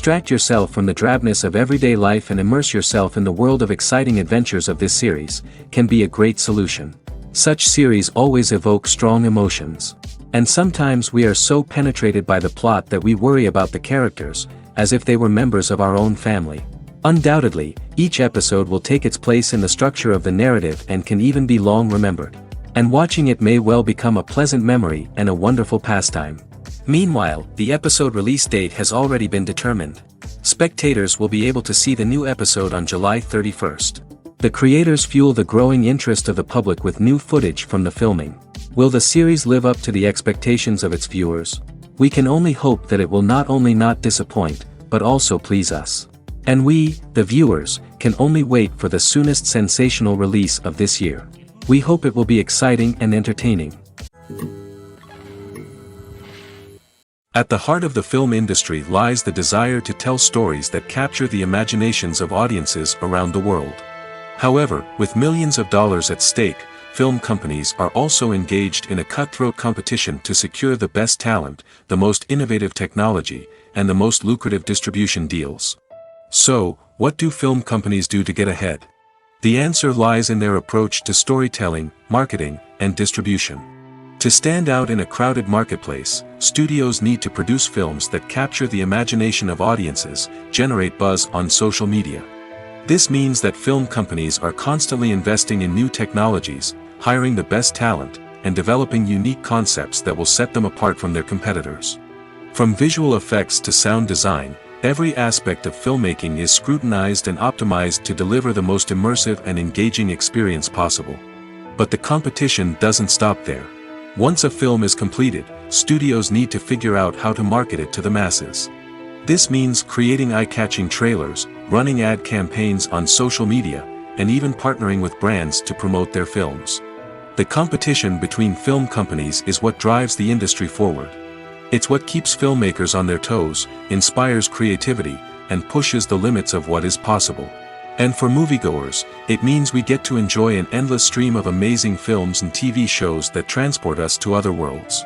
Distract yourself from the drabness of everyday life and immerse yourself in the world of exciting adventures of this series, can be a great solution. Such series always evoke strong emotions. And sometimes we are so penetrated by the plot that we worry about the characters, as if they were members of our own family. Undoubtedly, each episode will take its place in the structure of the narrative and can even be long remembered. And watching it may well become a pleasant memory and a wonderful pastime. Meanwhile, the episode release date has already been determined. Spectators will be able to see the new episode on July 31st. The creators fuel the growing interest of the public with new footage from the filming. Will the series live up to the expectations of its viewers? We can only hope that it will not only not disappoint, but also please us. And we, the viewers, can only wait for the soonest sensational release of this year. We hope it will be exciting and entertaining. At the heart of the film industry lies the desire to tell stories that capture the imaginations of audiences around the world. However, with millions of dollars at stake, film companies are also engaged in a cutthroat competition to secure the best talent, the most innovative technology, and the most lucrative distribution deals. So, what do film companies do to get ahead? The answer lies in their approach to storytelling, marketing, and distribution. To stand out in a crowded marketplace, studios need to produce films that capture the imagination of audiences, generate buzz on social media. This means that film companies are constantly investing in new technologies, hiring the best talent, and developing unique concepts that will set them apart from their competitors. From visual effects to sound design, every aspect of filmmaking is scrutinized and optimized to deliver the most immersive and engaging experience possible. But the competition doesn't stop there. Once a film is completed, studios need to figure out how to market it to the masses. This means creating eye-catching trailers, running ad campaigns on social media, and even partnering with brands to promote their films. The competition between film companies is what drives the industry forward. It's what keeps filmmakers on their toes, inspires creativity, and pushes the limits of what is possible. And for moviegoers, it means we get to enjoy an endless stream of amazing films and TV shows that transport us to other worlds.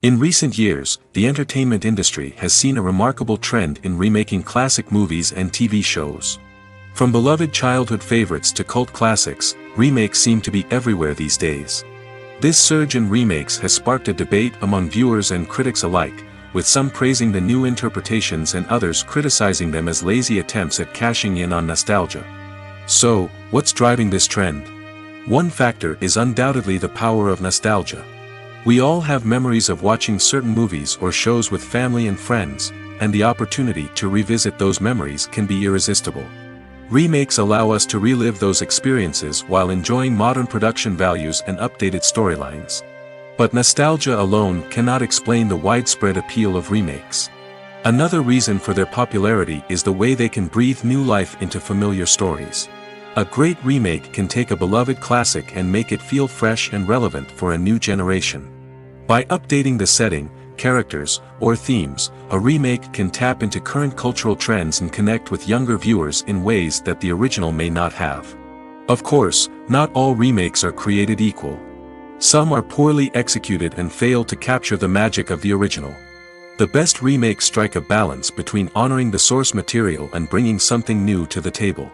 In recent years, the entertainment industry has seen a remarkable trend in remaking classic movies and TV shows. From beloved childhood favorites to cult classics, remakes seem to be everywhere these days. This surge in remakes has sparked a debate among viewers and critics alike, with some praising the new interpretations and others criticizing them as lazy attempts at cashing in on nostalgia. So, what's driving this trend? One factor is undoubtedly the power of nostalgia. We all have memories of watching certain movies or shows with family and friends, and the opportunity to revisit those memories can be irresistible. Remakes allow us to relive those experiences while enjoying modern production values and updated storylines. But nostalgia alone cannot explain the widespread appeal of remakes. Another reason for their popularity is the way they can breathe new life into familiar stories. A great remake can take a beloved classic and make it feel fresh and relevant for a new generation. By updating the setting, characters, or themes, a remake can tap into current cultural trends and connect with younger viewers in ways that the original may not have. Of course, not all remakes are created equal. Some are poorly executed and fail to capture the magic of the original. The best remakes strike a balance between honoring the source material and bringing something new to the table.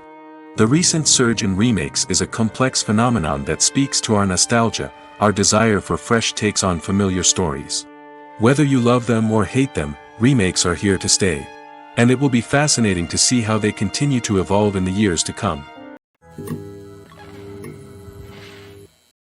The recent surge in remakes is a complex phenomenon that speaks to our nostalgia, our desire for fresh takes on familiar stories. Whether you love them or hate them, remakes are here to stay. And it will be fascinating to see how they continue to evolve in the years to come.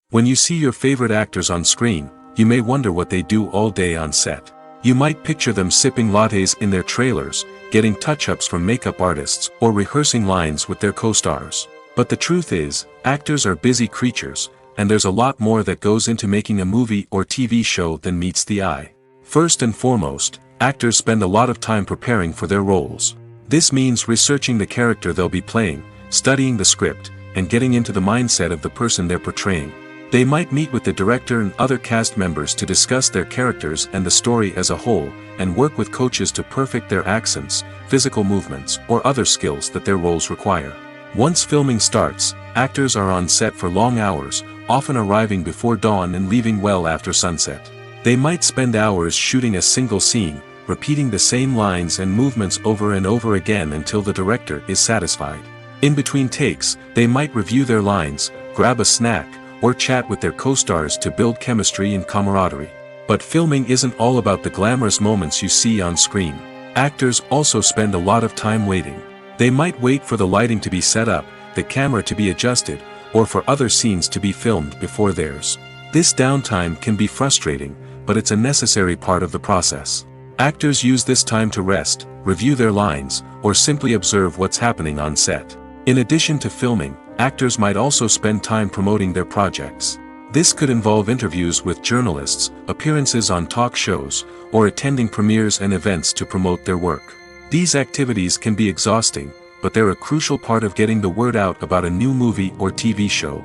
When you see your favorite actors on screen, you may wonder what they do all day on set. You might picture them sipping lattes in their trailers, getting touch-ups from makeup artists, or rehearsing lines with their co-stars. But the truth is, actors are busy creatures, and there's a lot more that goes into making a movie or TV show than meets the eye. First and foremost, actors spend a lot of time preparing for their roles. This means researching the character they'll be playing, studying the script, and getting into the mindset of the person they're portraying. They might meet with the director and other cast members to discuss their characters and the story as a whole, and work with coaches to perfect their accents, physical movements, or other skills that their roles require. Once filming starts, actors are on set for long hours, often arriving before dawn and leaving well after sunset. They might spend hours shooting a single scene, repeating the same lines and movements over and over again until the director is satisfied. In between takes, they might review their lines, grab a snack, or chat with their co-stars to build chemistry and camaraderie. But filming isn't all about the glamorous moments you see on screen. Actors also spend a lot of time waiting. They might wait for the lighting to be set up, the camera to be adjusted, or for other scenes to be filmed before theirs. This downtime can be frustrating, but it's a necessary part of the process. Actors use this time to rest, review their lines, or simply observe what's happening on set. In addition to filming, actors might also spend time promoting their projects. This could involve interviews with journalists, appearances on talk shows, or attending premieres and events to promote their work. These activities can be exhausting, but they're a crucial part of getting the word out about a new movie or TV show.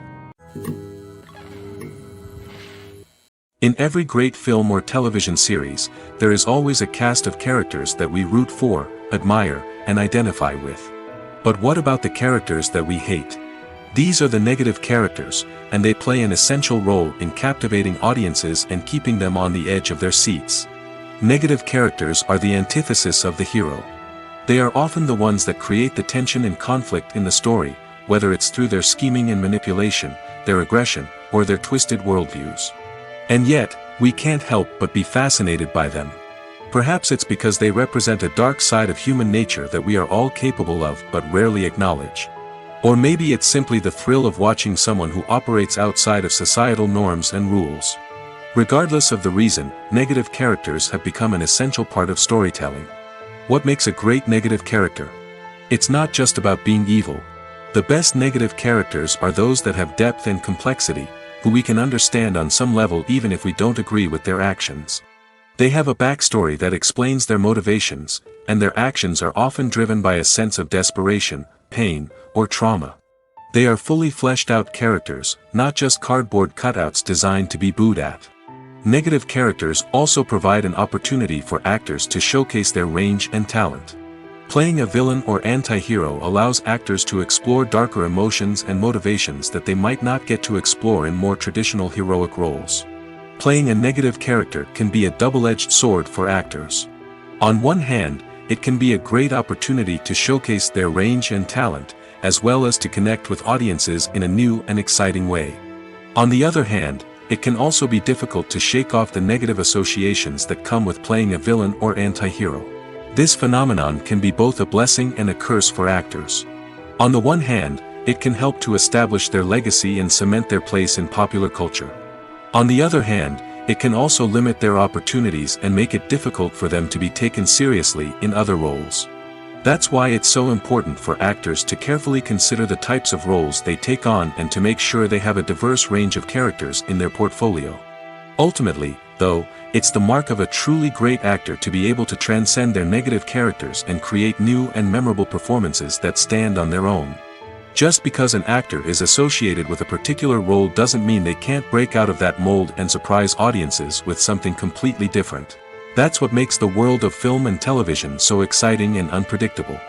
In every great film or television series, there is always a cast of characters that we root for, admire, and identify with. But what about the characters that we hate? These are the negative characters, and they play an essential role in captivating audiences and keeping them on the edge of their seats. Negative characters are the antithesis of the hero. They are often the ones that create the tension and conflict in the story, whether it's through their scheming and manipulation, their aggression, or their twisted worldviews. And yet, we can't help but be fascinated by them. Perhaps it's because they represent a dark side of human nature that we are all capable of but rarely acknowledge. Or maybe it's simply the thrill of watching someone who operates outside of societal norms and rules. Regardless of the reason, negative characters have become an essential part of storytelling. What makes a great negative character? It's not just about being evil. The best negative characters are those that have depth and complexity, who we can understand on some level even if we don't agree with their actions. They have a backstory that explains their motivations, and their actions are often driven by a sense of desperation, pain, or trauma. They are fully fleshed out characters, not just cardboard cutouts designed to be booed at. Negative characters also provide an opportunity for actors to showcase their range and talent. Playing a villain or anti-hero allows actors to explore darker emotions and motivations that they might not get to explore in more traditional heroic roles. Playing a negative character can be a double-edged sword for actors. On one hand, it can be a great opportunity to showcase their range and talent, as well as to connect with audiences in a new and exciting way. On the other hand, it can also be difficult to shake off the negative associations that come with playing a villain or anti-hero. This phenomenon can be both a blessing and a curse for actors. On the one hand, it can help to establish their legacy and cement their place in popular culture. On the other hand, it can also limit their opportunities and make it difficult for them to be taken seriously in other roles. That's why it's so important for actors to carefully consider the types of roles they take on and to make sure they have a diverse range of characters in their portfolio. Ultimately, though, it's the mark of a truly great actor to be able to transcend their negative characters and create new and memorable performances that stand on their own. Just because an actor is associated with a particular role doesn't mean they can't break out of that mold and surprise audiences with something completely different. That's what makes the world of film and television so exciting and unpredictable.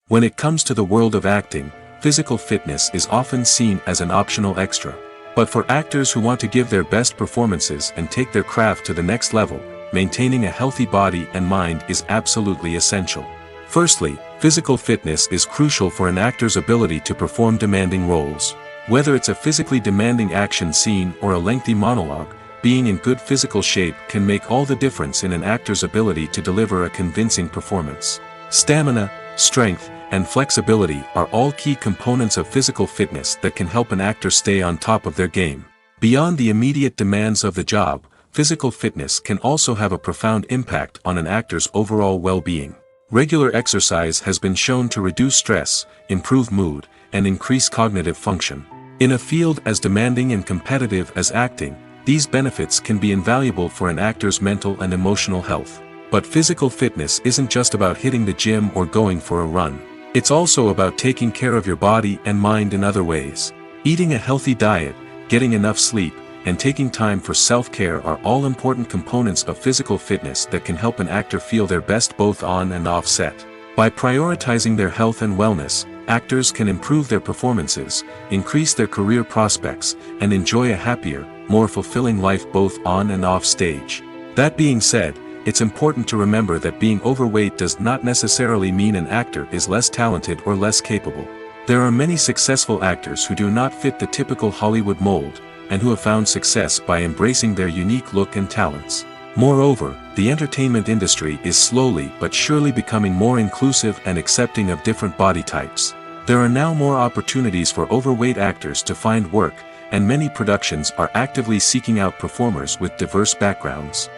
When it comes to the world of acting, physical fitness is often seen as an optional extra. But for actors who want to give their best performances and take their craft to the next level, maintaining a healthy body and mind is absolutely essential. Firstly, physical fitness is crucial for an actor's ability to perform demanding roles. Whether it's a physically demanding action scene or a lengthy monologue, being in good physical shape can make all the difference in an actor's ability to deliver a convincing performance. Stamina, strength, and flexibility are all key components of physical fitness that can help an actor stay on top of their game. Beyond the immediate demands of the job, physical fitness can also have a profound impact on an actor's overall well-being. Regular exercise has been shown to reduce stress, improve mood, and increase cognitive function. In a field as demanding and competitive as acting, these benefits can be invaluable for an actor's mental and emotional health. But physical fitness isn't just about hitting the gym or going for a run. It's also about taking care of your body and mind in other ways. Eating a healthy diet, getting enough sleep, and taking time for self-care are all important components of physical fitness that can help an actor feel their best both on and off set. By prioritizing their health and wellness, actors can improve their performances, increase their career prospects, and enjoy a happier, more fulfilling life both on and off stage. That being said, it's important to remember that being overweight does not necessarily mean an actor is less talented or less capable. There are many successful actors who do not fit the typical Hollywood mold, and who have found success by embracing their unique look and talents. Moreover, the entertainment industry is slowly but surely becoming more inclusive and accepting of different body types. There are now more opportunities for overweight actors to find work, and many productions are actively seeking out performers with diverse backgrounds.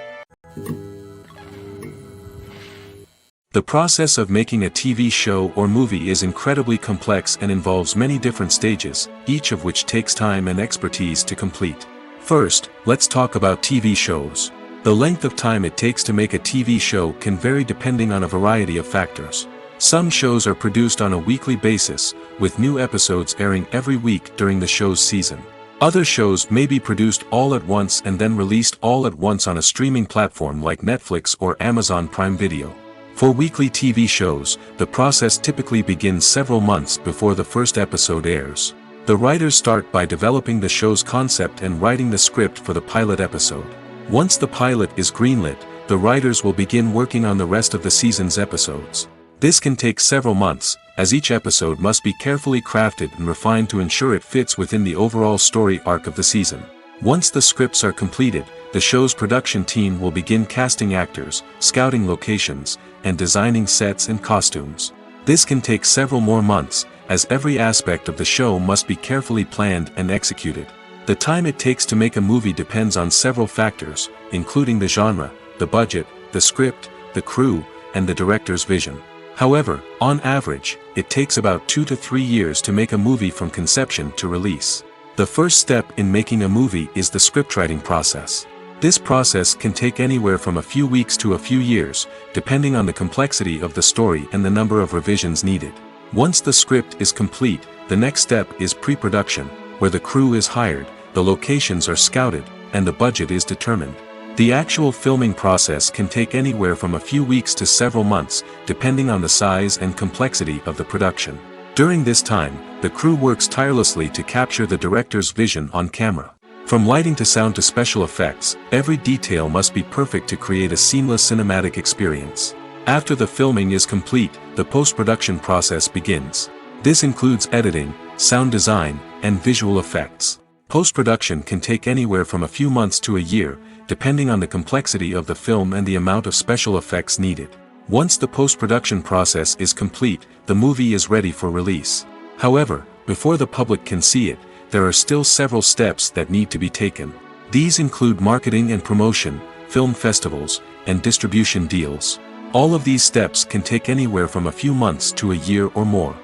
The process of making a TV show or movie is incredibly complex and involves many different stages, each of which takes time and expertise to complete. First, let's talk about TV shows. The length of time it takes to make a TV show can vary depending on a variety of factors. Some shows are produced on a weekly basis, with new episodes airing every week during the show's season. Other shows may be produced all at once and then released all at once on a streaming platform like Netflix or Amazon Prime Video. For weekly TV shows, the process typically begins several months before the first episode airs. The writers start by developing the show's concept and writing the script for the pilot episode. Once the pilot is greenlit, the writers will begin working on the rest of the season's episodes. This can take several months, as each episode must be carefully crafted and refined to ensure it fits within the overall story arc of the season. Once the scripts are completed, the show's production team will begin casting actors, scouting locations, and designing sets and costumes. This can take several more months, as every aspect of the show must be carefully planned and executed. The time it takes to make a movie depends on several factors, including the genre, the budget, the script, the crew, and the director's vision. However, on average, it takes about 2 to 3 years to make a movie from conception to release. The first step in making a movie is the scriptwriting process. This process can take anywhere from a few weeks to a few years, depending on the complexity of the story and the number of revisions needed. Once the script is complete, the next step is pre-production, where the crew is hired, the locations are scouted, and the budget is determined. The actual filming process can take anywhere from a few weeks to several months, depending on the size and complexity of the production. During this time, the crew works tirelessly to capture the director's vision on camera. From lighting to sound to special effects, every detail must be perfect to create a seamless cinematic experience. After the filming is complete, the post-production process begins. This includes editing, sound design, and visual effects. Post-production can take anywhere from a few months to a year, depending on the complexity of the film and the amount of special effects needed. Once the post-production process is complete, the movie is ready for release. However, before the public can see it, there are still several steps that need to be taken. These include marketing and promotion, film festivals, and distribution deals. All of these steps can take anywhere from a few months to a year or more.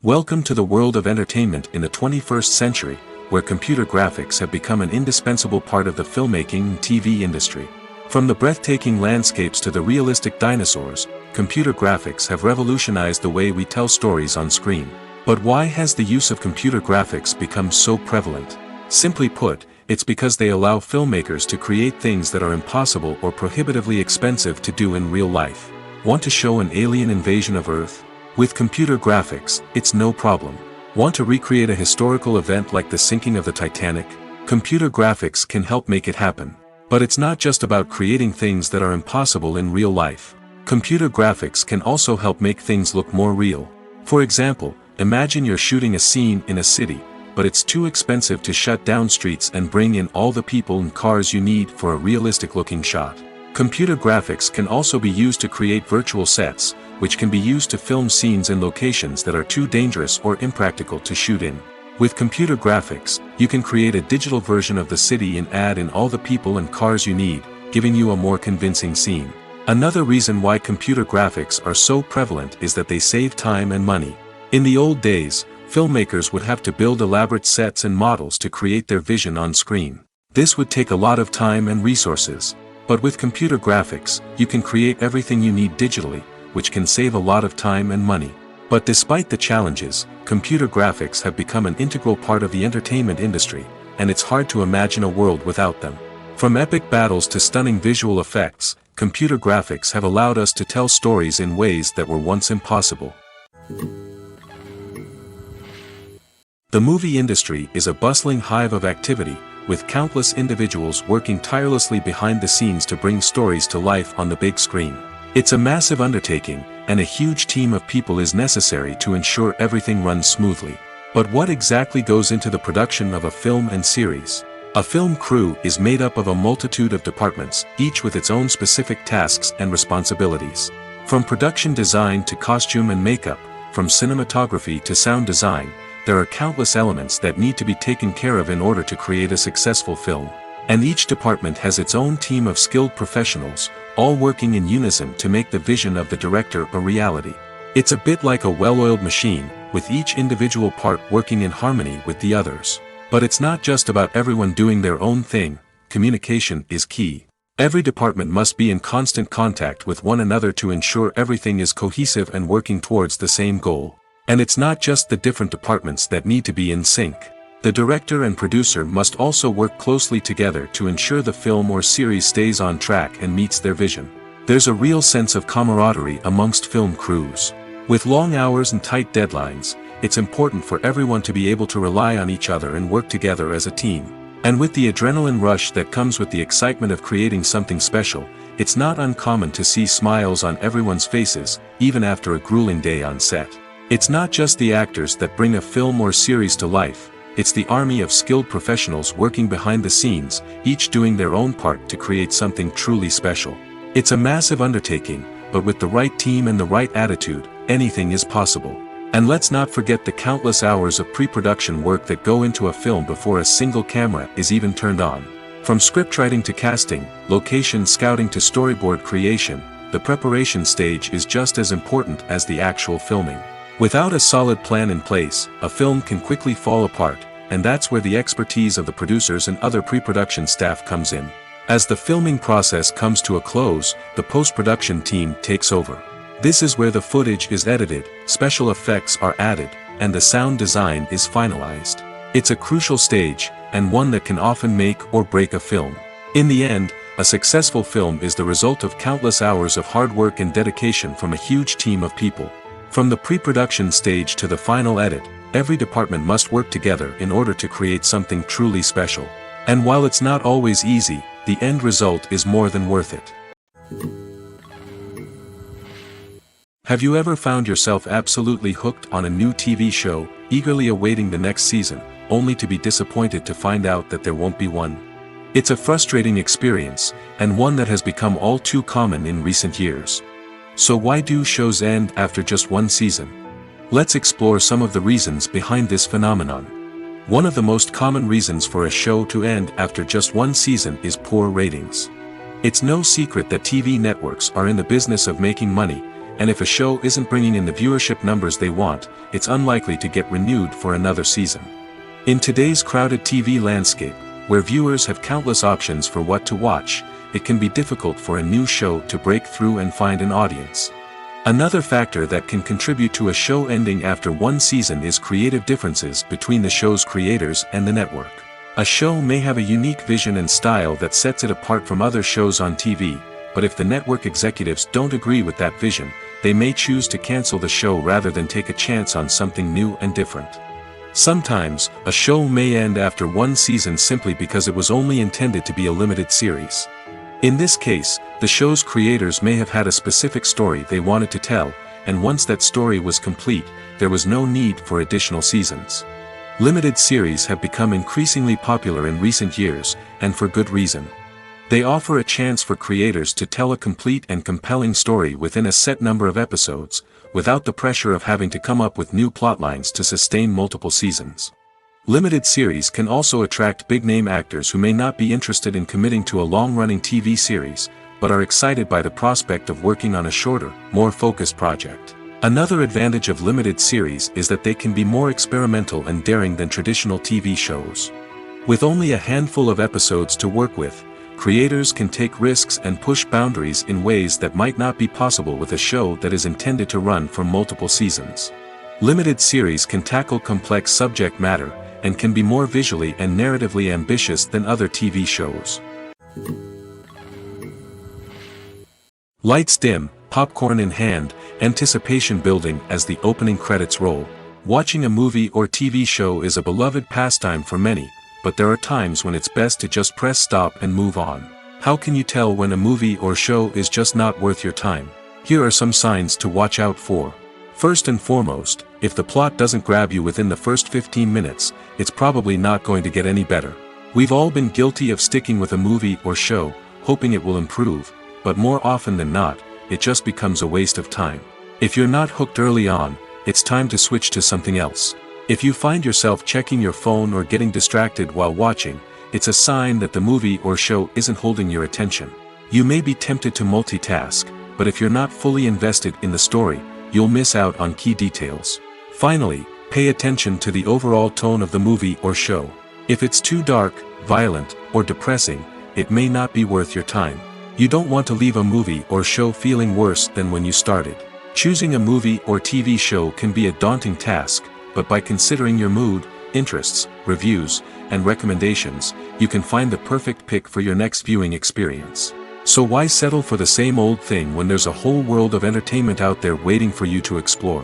Welcome to the world of entertainment in the 21st century, where computer graphics have become an indispensable part of the filmmaking and TV industry. From the breathtaking landscapes to the realistic dinosaurs, computer graphics have revolutionized the way we tell stories on screen. But why has the use of computer graphics become so prevalent? Simply put, it's because they allow filmmakers to create things that are impossible or prohibitively expensive to do in real life. Want to show an alien invasion of Earth? With computer graphics, it's no problem. Want to recreate a historical event like the sinking of the Titanic? Computer graphics can help make it happen. But it's not just about creating things that are impossible in real life. Computer graphics can also help make things look more real. For example, imagine you're shooting a scene in a city, but it's too expensive to shut down streets and bring in all the people and cars you need for a realistic-looking shot. Computer graphics can also be used to create virtual sets, which can be used to film scenes in locations that are too dangerous or impractical to shoot in. With computer graphics, you can create a digital version of the city and add in all the people and cars you need, giving you a more convincing scene. Another reason why computer graphics are so prevalent is that they save time and money. In the old days, filmmakers would have to build elaborate sets and models to create their vision on screen. This would take a lot of time and resources. But with computer graphics, you can create everything you need digitally, which can save a lot of time and money. But despite the challenges, computer graphics have become an integral part of the entertainment industry, and it's hard to imagine a world without them. From epic battles to stunning visual effects, computer graphics have allowed us to tell stories in ways that were once impossible. The movie industry is a bustling hive of activity, with countless individuals working tirelessly behind the scenes to bring stories to life on the big screen. It's a massive undertaking, and a huge team of people is necessary to ensure everything runs smoothly. But what exactly goes into the production of a film and series? A film crew is made up of a multitude of departments, each with its own specific tasks and responsibilities. From production design to costume and makeup, from cinematography to sound design, there are countless elements that need to be taken care of in order to create a successful film. And each department has its own team of skilled professionals, all working in unison to make the vision of the director a reality. It's a bit like a well-oiled machine, with each individual part working in harmony with the others. But it's not just about everyone doing their own thing. Communication is key. Every department must be in constant contact with one another to ensure everything is cohesive and working towards the same goal. And it's not just the different departments that need to be in sync. The director and producer must also work closely together to ensure the film or series stays on track and meets their vision. There's a real sense of camaraderie amongst film crews. With long hours and tight deadlines, it's important for everyone to be able to rely on each other and work together as a team. And with the adrenaline rush that comes with the excitement of creating something special, it's not uncommon to see smiles on everyone's faces, even after a grueling day on set. It's not just the actors that bring a film or series to life, it's the army of skilled professionals working behind the scenes, each doing their own part to create something truly special. It's a massive undertaking, but with the right team and the right attitude, anything is possible. And let's not forget the countless hours of pre-production work that go into a film before a single camera is even turned on. From scriptwriting to casting, location scouting to storyboard creation, the preparation stage is just as important as the actual filming. Without a solid plan in place, a film can quickly fall apart, and that's where the expertise of the producers and other pre-production staff comes in. As the filming process comes to a close, the post-production team takes over. This is where the footage is edited, special effects are added, and the sound design is finalized. It's a crucial stage, and one that can often make or break a film. In the end, a successful film is the result of countless hours of hard work and dedication from a huge team of people. From the pre-production stage to the final edit, every department must work together in order to create something truly special. And while it's not always easy, the end result is more than worth it. Have you ever found yourself absolutely hooked on a new TV show, eagerly awaiting the next season, only to be disappointed to find out that there won't be one? It's a frustrating experience, and one that has become all too common in recent years. So why do shows end after just one season? Let's explore some of the reasons behind this phenomenon. One of the most common reasons for a show to end after just one season is poor ratings. It's no secret that TV networks are in the business of making money, and if a show isn't bringing in the viewership numbers they want, it's unlikely to get renewed for another season. In today's crowded TV landscape, where viewers have countless options for what to watch, it can be difficult for a new show to break through and find an audience. Another factor that can contribute to a show ending after one season is creative differences between the show's creators and the network. A show may have a unique vision and style that sets it apart from other shows on TV, but if the network executives don't agree with that vision, they may choose to cancel the show rather than take a chance on something new and different. Sometimes, a show may end after one season simply because it was only intended to be a limited series. In this case, the show's creators may have had a specific story they wanted to tell, and once that story was complete, there was no need for additional seasons. Limited series have become increasingly popular in recent years, and for good reason. They offer a chance for creators to tell a complete and compelling story within a set number of episodes, without the pressure of having to come up with new plotlines to sustain multiple seasons. Limited series can also attract big-name actors who may not be interested in committing to a long-running TV series, but are excited by the prospect of working on a shorter, more focused project. Another advantage of limited series is that they can be more experimental and daring than traditional TV shows. With only a handful of episodes to work with, creators can take risks and push boundaries in ways that might not be possible with a show that is intended to run for multiple seasons. Limited series can tackle complex subject matter, and can be more visually and narratively ambitious than other TV shows. Lights dim, popcorn in hand, anticipation building as the opening credits roll. Watching a movie or TV show is a beloved pastime for many, but there are times when it's best to just press stop and move on. How can you tell when a movie or show is just not worth your time? Here are some signs to watch out for. First and foremost, if the plot doesn't grab you within the first 15 minutes, it's probably not going to get any better. We've all been guilty of sticking with a movie or show, hoping it will improve, but more often than not, it just becomes a waste of time. If you're not hooked early on, it's time to switch to something else. If you find yourself checking your phone or getting distracted while watching, it's a sign that the movie or show isn't holding your attention. You may be tempted to multitask, but if you're not fully invested in the story, you'll miss out on key details. Finally, pay attention to the overall tone of the movie or show. If it's too dark, violent, or depressing, it may not be worth your time. You don't want to leave a movie or show feeling worse than when you started. Choosing a movie or TV show can be a daunting task, but by considering your mood, interests, reviews, and recommendations, you can find the perfect pick for your next viewing experience. So why settle for the same old thing when there's a whole world of entertainment out there waiting for you to explore?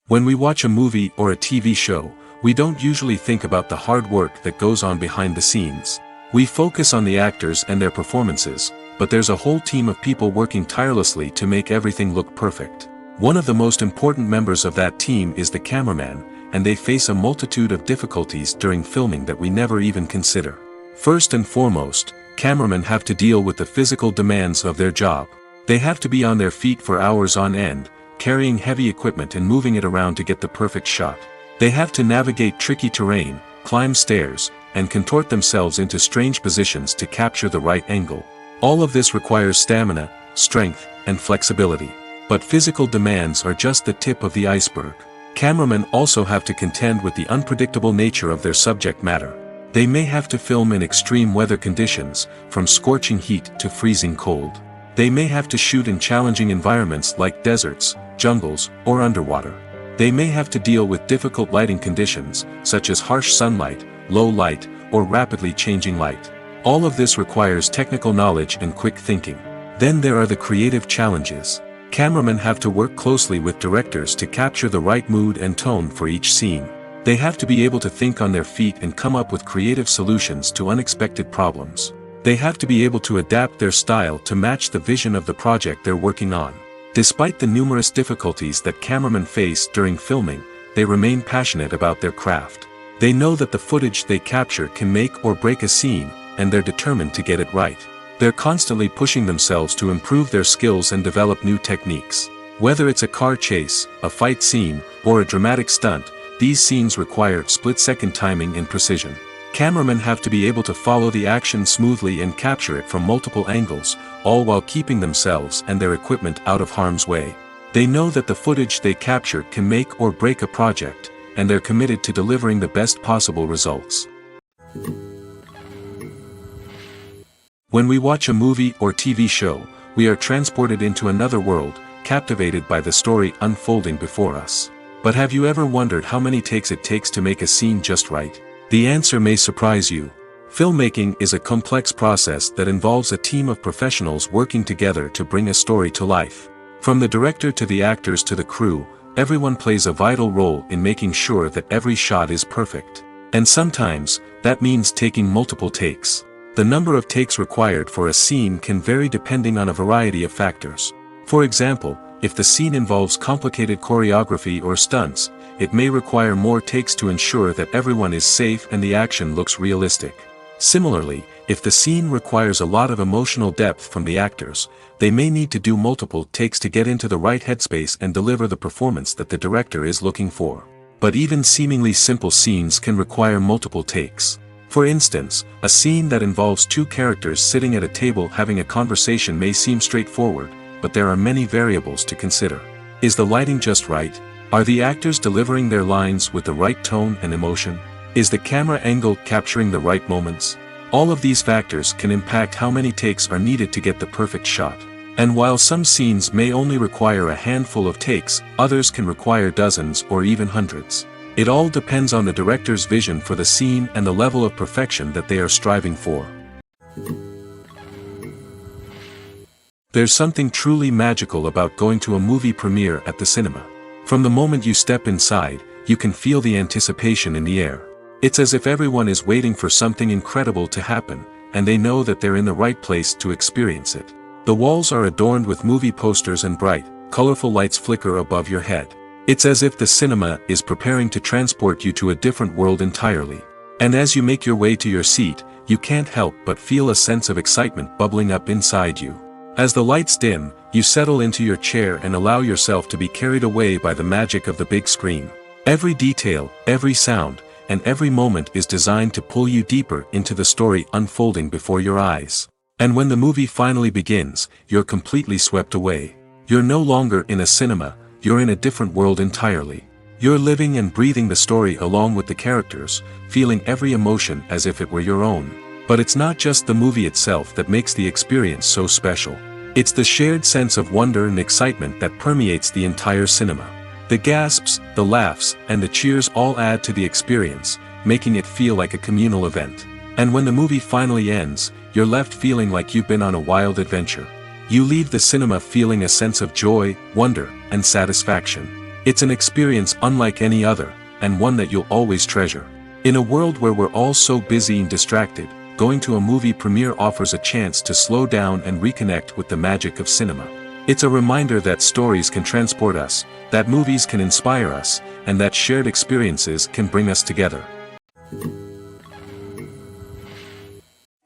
When we watch a movie or a TV show, we don't usually think about the hard work that goes on behind the scenes. We focus on the actors and their performances, but there's a whole team of people working tirelessly to make everything look perfect. One of the most important members of that team is the cameraman, and they face a multitude of difficulties during filming that we never even consider. First and foremost, cameramen have to deal with the physical demands of their job. They have to be on their feet for hours on end, carrying heavy equipment and moving it around to get the perfect shot. They have to navigate tricky terrain, climb stairs, and contort themselves into strange positions to capture the right angle. All of this requires stamina, strength, and flexibility. But physical demands are just the tip of the iceberg. Cameramen also have to contend with the unpredictable nature of their subject matter. They may have to film in extreme weather conditions, from scorching heat to freezing cold. They may have to shoot in challenging environments like deserts, jungles, or underwater. They may have to deal with difficult lighting conditions, such as harsh sunlight, low light, or rapidly changing light. All of this requires technical knowledge and quick thinking. Then there are the creative challenges. Cameramen have to work closely with directors to capture the right mood and tone for each scene. They have to be able to think on their feet and come up with creative solutions to unexpected problems. They have to be able to adapt their style to match the vision of the project they're working on. Despite the numerous difficulties that cameramen face during filming, they remain passionate about their craft. They know that the footage they capture can make or break a scene, and they're determined to get it right. They're constantly pushing themselves to improve their skills and develop new techniques. Whether it's a car chase, a fight scene, or a dramatic stunt, these scenes require split-second timing and precision. Cameramen have to be able to follow the action smoothly and capture it from multiple angles, all while keeping themselves and their equipment out of harm's way. They know that the footage they capture can make or break a project, and they're committed to delivering the best possible results. When we watch a movie or TV show, we are transported into another world, captivated by the story unfolding before us. But have you ever wondered how many takes it takes to make a scene just right? The answer may surprise you. Filmmaking is a complex process that involves a team of professionals working together to bring a story to life. From the director to the actors to the crew, everyone plays a vital role in making sure that every shot is perfect. And sometimes, that means taking multiple takes. The number of takes required for a scene can vary depending on a variety of factors. For example, if the scene involves complicated choreography or stunts, it may require more takes to ensure that everyone is safe and the action looks realistic. Similarly, if the scene requires a lot of emotional depth from the actors, they may need to do multiple takes to get into the right headspace and deliver the performance that the director is looking for. But even seemingly simple scenes can require multiple takes. For instance, a scene that involves two characters sitting at a table having a conversation may seem straightforward, but there are many variables to consider. Is the lighting just right? Are the actors delivering their lines with the right tone and emotion? Is the camera angle capturing the right moments? All of these factors can impact how many takes are needed to get the perfect shot. And while some scenes may only require a handful of takes, others can require dozens or even hundreds. It all depends on the director's vision for the scene and the level of perfection that they are striving for. There's something truly magical about going to a movie premiere at the cinema. From the moment you step inside, you can feel the anticipation in the air. It's as if everyone is waiting for something incredible to happen, and they know that they're in the right place to experience it. The walls are adorned with movie posters and bright, colorful lights flicker above your head. It's as if the cinema is preparing to transport you to a different world entirely. And as you make your way to your seat, you can't help but feel a sense of excitement bubbling up inside you. As the lights dim, you settle into your chair and allow yourself to be carried away by the magic of the big screen. Every detail, every sound, and every moment is designed to pull you deeper into the story unfolding before your eyes. And when the movie finally begins, you're completely swept away. You're no longer in a cinema, you're in a different world entirely. You're living and breathing the story along with the characters, feeling every emotion as if it were your own. But it's not just the movie itself that makes the experience so special. It's the shared sense of wonder and excitement that permeates the entire cinema. The gasps, the laughs, and the cheers all add to the experience, making it feel like a communal event. And when the movie finally ends, you're left feeling like you've been on a wild adventure. You leave the cinema feeling a sense of joy, wonder, and satisfaction. It's an experience unlike any other, and one that you'll always treasure. In a world where we're all so busy and distracted, going to a movie premiere offers a chance to slow down and reconnect with the magic of cinema. It's a reminder that stories can transport us, that movies can inspire us, and that shared experiences can bring us together.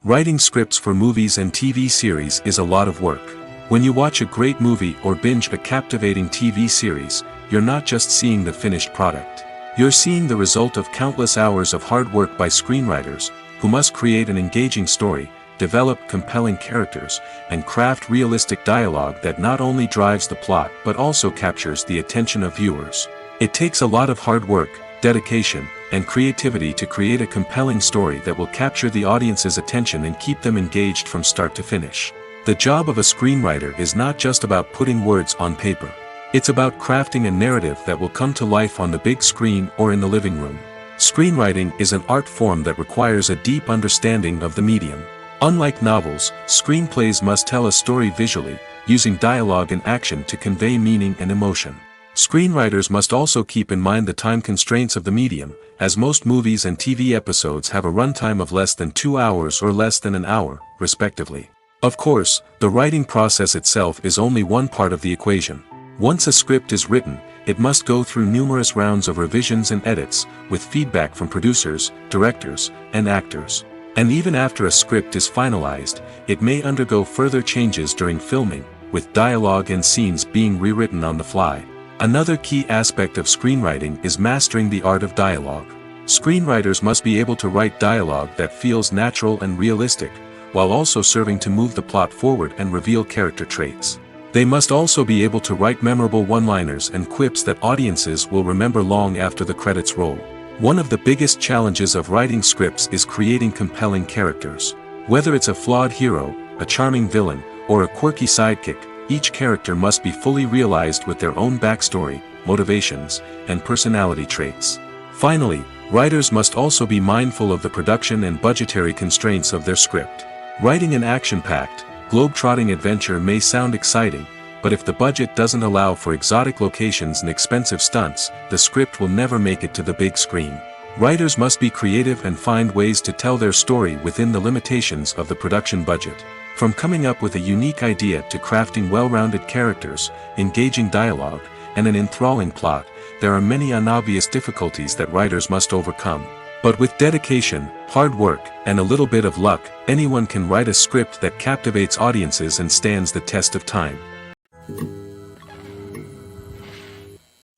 Writing scripts for movies and TV series is a lot of work. When you watch a great movie or binge a captivating TV series, you're not just seeing the finished product. You're seeing the result of countless hours of hard work by screenwriters, who must create an engaging story, develop compelling characters, and craft realistic dialogue that not only drives the plot but also captures the attention of viewers. It takes a lot of hard work, dedication, and creativity to create a compelling story that will capture the audience's attention and keep them engaged from start to finish. The job of a screenwriter is not just about putting words on paper. It's about crafting a narrative that will come to life on the big screen or in the living room. Screenwriting is an art form that requires a deep understanding of the medium. Unlike novels, screenplays must tell a story visually, using dialogue and action to convey meaning and emotion. Screenwriters must also keep in mind the time constraints of the medium, as most movies and TV episodes have a runtime of less than 2 hours or less than an hour, respectively. Of course, the writing process itself is only one part of the equation. Once a script is written, it must go through numerous rounds of revisions and edits, with feedback from producers, directors, and actors. And even after a script is finalized, it may undergo further changes during filming, with dialogue and scenes being rewritten on the fly. Another key aspect of screenwriting is mastering the art of dialogue. Screenwriters must be able to write dialogue that feels natural and realistic, while also serving to move the plot forward and reveal character traits. They must also be able to write memorable one-liners and quips that audiences will remember long after the credits roll. One of the biggest challenges of writing scripts is creating compelling characters. Whether it's a flawed hero, a charming villain, or a quirky sidekick, each character must be fully realized with their own backstory, motivations, and personality traits. Finally, writers must also be mindful of the production and budgetary constraints of their script. Writing an action-packed, globe-trotting adventure may sound exciting, but if the budget doesn't allow for exotic locations and expensive stunts, the script will never make it to the big screen. Writers must be creative and find ways to tell their story within the limitations of the production budget. From coming up with a unique idea to crafting well-rounded characters, engaging dialogue, and an enthralling plot, there are many unobvious difficulties that writers must overcome. But with dedication, hard work, and a little bit of luck, anyone can write a script that captivates audiences and stands the test of time.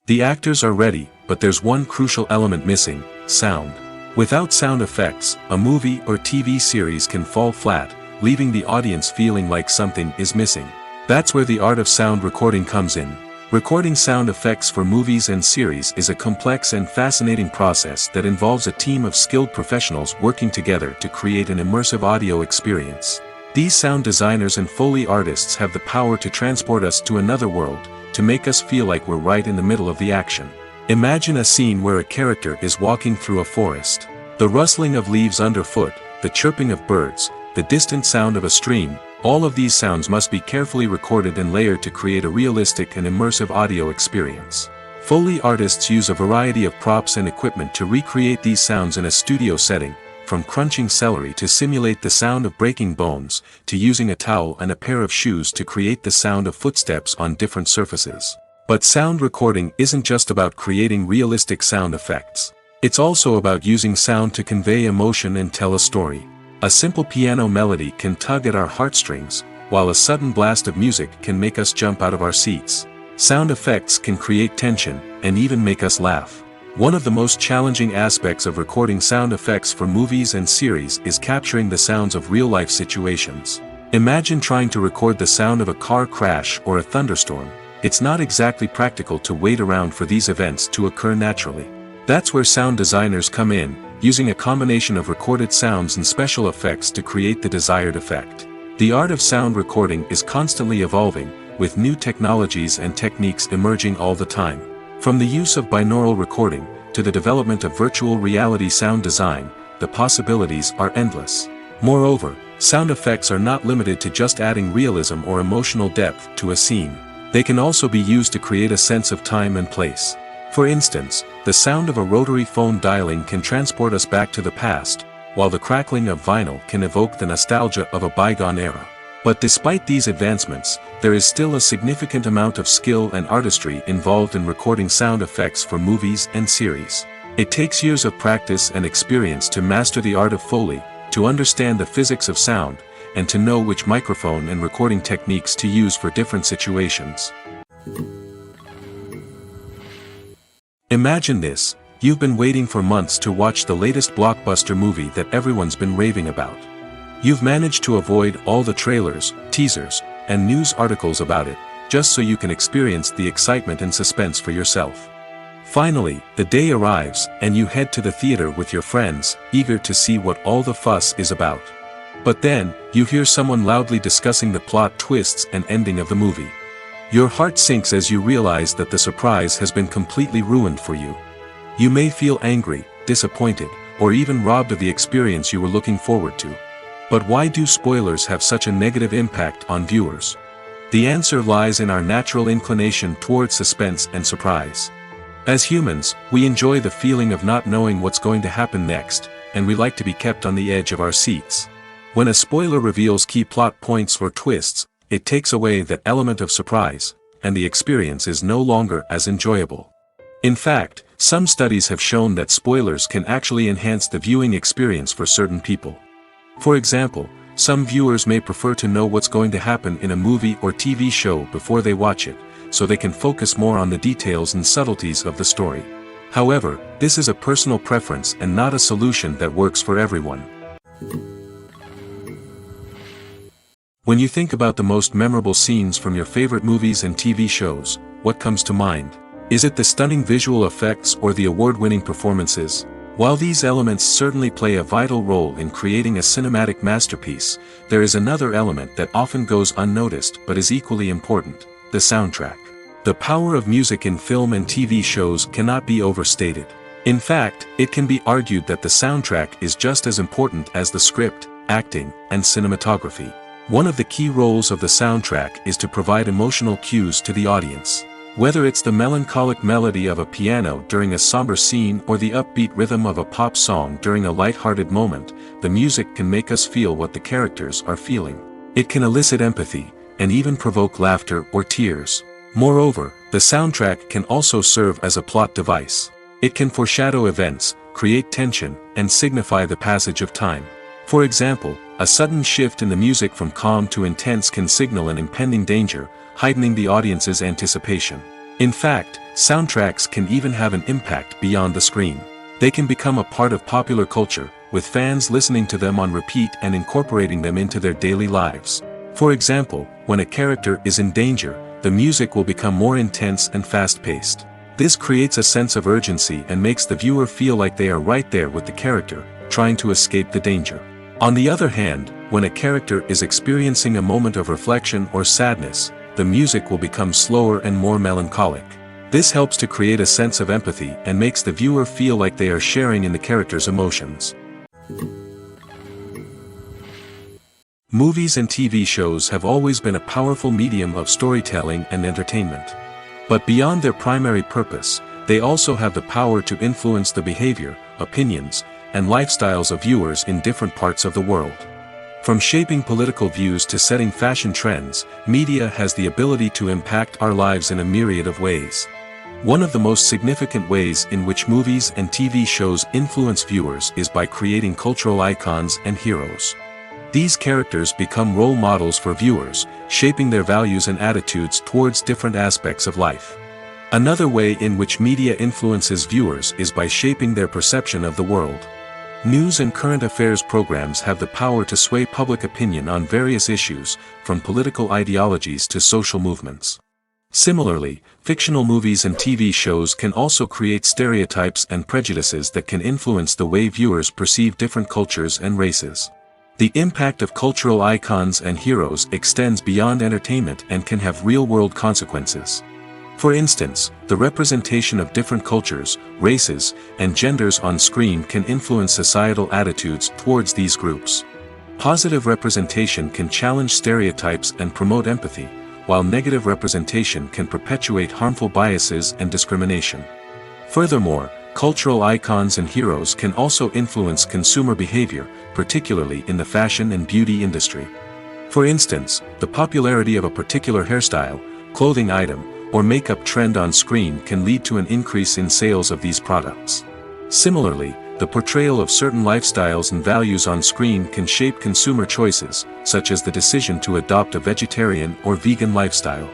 The actors are ready, but there's one crucial element missing: sound. Without sound effects, a movie or TV series can fall flat, leaving the audience feeling like something is missing. That's where the art of sound recording comes in. Recording sound effects for movies and series is a complex and fascinating process that involves a team of skilled professionals working together to create an immersive audio experience. These sound designers and Foley artists have the power to transport us to another world, to make us feel like we're right in the middle of the action. Imagine a scene where a character is walking through a forest. The rustling of leaves underfoot, the chirping of birds, the distant sound of a stream, All of these sounds must be carefully recorded and layered to create a realistic and immersive audio experience. Foley artists use a variety of props and equipment to recreate these sounds in a studio setting, from crunching celery to simulate the sound of breaking bones, to using a towel and a pair of shoes to create the sound of footsteps on different surfaces. But sound recording isn't just about creating realistic sound effects. It's also about using sound to convey emotion and tell a story. A simple piano melody can tug at our heartstrings, while a sudden blast of music can make us jump out of our seats. Sound effects can create tension, and even make us laugh. One of the most challenging aspects of recording sound effects for movies and series is capturing the sounds of real-life situations. Imagine trying to record the sound of a car crash or a thunderstorm. It's not exactly practical to wait around for these events to occur naturally. That's where sound designers come in, using a combination of recorded sounds and special effects to create the desired effect. The art of sound recording is constantly evolving, with new technologies and techniques emerging all the time. From the use of binaural recording, to the development of virtual reality sound design, the possibilities are endless. Moreover, sound effects are not limited to just adding realism or emotional depth to a scene. They can also be used to create a sense of time and place. For instance, the sound of a rotary phone dialing can transport us back to the past, while the crackling of vinyl can evoke the nostalgia of a bygone era. But despite these advancements, there is still a significant amount of skill and artistry involved in recording sound effects for movies and series. It takes years of practice and experience to master the art of Foley, to understand the physics of sound, and to know which microphone and recording techniques to use for different situations. Imagine this: you've been waiting for months to watch the latest blockbuster movie that everyone's been raving about. You've managed to avoid all the trailers, teasers, and news articles about it, just so you can experience the excitement and suspense for yourself. Finally, the day arrives, and you head to the theater with your friends, eager to see what all the fuss is about. But then, you hear someone loudly discussing the plot twists and ending of the movie. Your heart sinks as you realize that the surprise has been completely ruined for you. You may feel angry, disappointed, or even robbed of the experience you were looking forward to. But why do spoilers have such a negative impact on viewers? The answer lies in our natural inclination towards suspense and surprise. As humans, we enjoy the feeling of not knowing what's going to happen next, and we like to be kept on the edge of our seats. When a spoiler reveals key plot points or twists, it takes away that element of surprise, and the experience is no longer as enjoyable. In fact, some studies have shown that spoilers can actually enhance the viewing experience for certain people. For example, some viewers may prefer to know what's going to happen in a movie or TV show before they watch it, so they can focus more on the details and subtleties of the story. However, this is a personal preference and not a solution that works for everyone. When you think about the most memorable scenes from your favorite movies and TV shows, what comes to mind? Is it the stunning visual effects or the award-winning performances? While these elements certainly play a vital role in creating a cinematic masterpiece, there is another element that often goes unnoticed but is equally important: the soundtrack. The power of music in film and TV shows cannot be overstated. In fact, it can be argued that the soundtrack is just as important as the script, acting, and cinematography. One of the key roles of the soundtrack is to provide emotional cues to the audience. Whether it's the melancholic melody of a piano during a somber scene or the upbeat rhythm of a pop song during a light-hearted moment, the music can make us feel what the characters are feeling. It can elicit empathy, and even provoke laughter or tears. Moreover, the soundtrack can also serve as a plot device. It can foreshadow events, create tension, and signify the passage of time. For example, a sudden shift in the music from calm to intense can signal an impending danger, heightening the audience's anticipation. In fact, soundtracks can even have an impact beyond the screen. They can become a part of popular culture, with fans listening to them on repeat and incorporating them into their daily lives. For example, when a character is in danger, the music will become more intense and fast-paced. This creates a sense of urgency and makes the viewer feel like they are right there with the character, trying to escape the danger. On the other hand, when a character is experiencing a moment of reflection or sadness, the music will become slower and more melancholic. This helps to create a sense of empathy and makes the viewer feel like they are sharing in the character's emotions. Movies and TV shows have always been a powerful medium of storytelling and entertainment. But beyond their primary purpose, they also have the power to influence the behavior, opinions, and lifestyles of viewers in different parts of the world. From shaping political views to setting fashion trends, media has the ability to impact our lives in a myriad of ways. One of the most significant ways in which movies and TV shows influence viewers is by creating cultural icons and heroes. These characters become role models for viewers, shaping their values and attitudes towards different aspects of life. Another way in which media influences viewers is by shaping their perception of the world. News and current affairs programs have the power to sway public opinion on various issues, from political ideologies to social movements. Similarly, fictional movies and TV shows can also create stereotypes and prejudices that can influence the way viewers perceive different cultures and races. The impact of cultural icons and heroes extends beyond entertainment and can have real-world consequences. For instance, the representation of different cultures, races, and genders on screen can influence societal attitudes towards these groups. Positive representation can challenge stereotypes and promote empathy, while negative representation can perpetuate harmful biases and discrimination. Furthermore, cultural icons and heroes can also influence consumer behavior, particularly in the fashion and beauty industry. For instance, the popularity of a particular hairstyle, clothing item, or makeup trend on screen can lead to an increase in sales of these products. Similarly, the portrayal of certain lifestyles and values on screen can shape consumer choices, such as the decision to adopt a vegetarian or vegan lifestyle.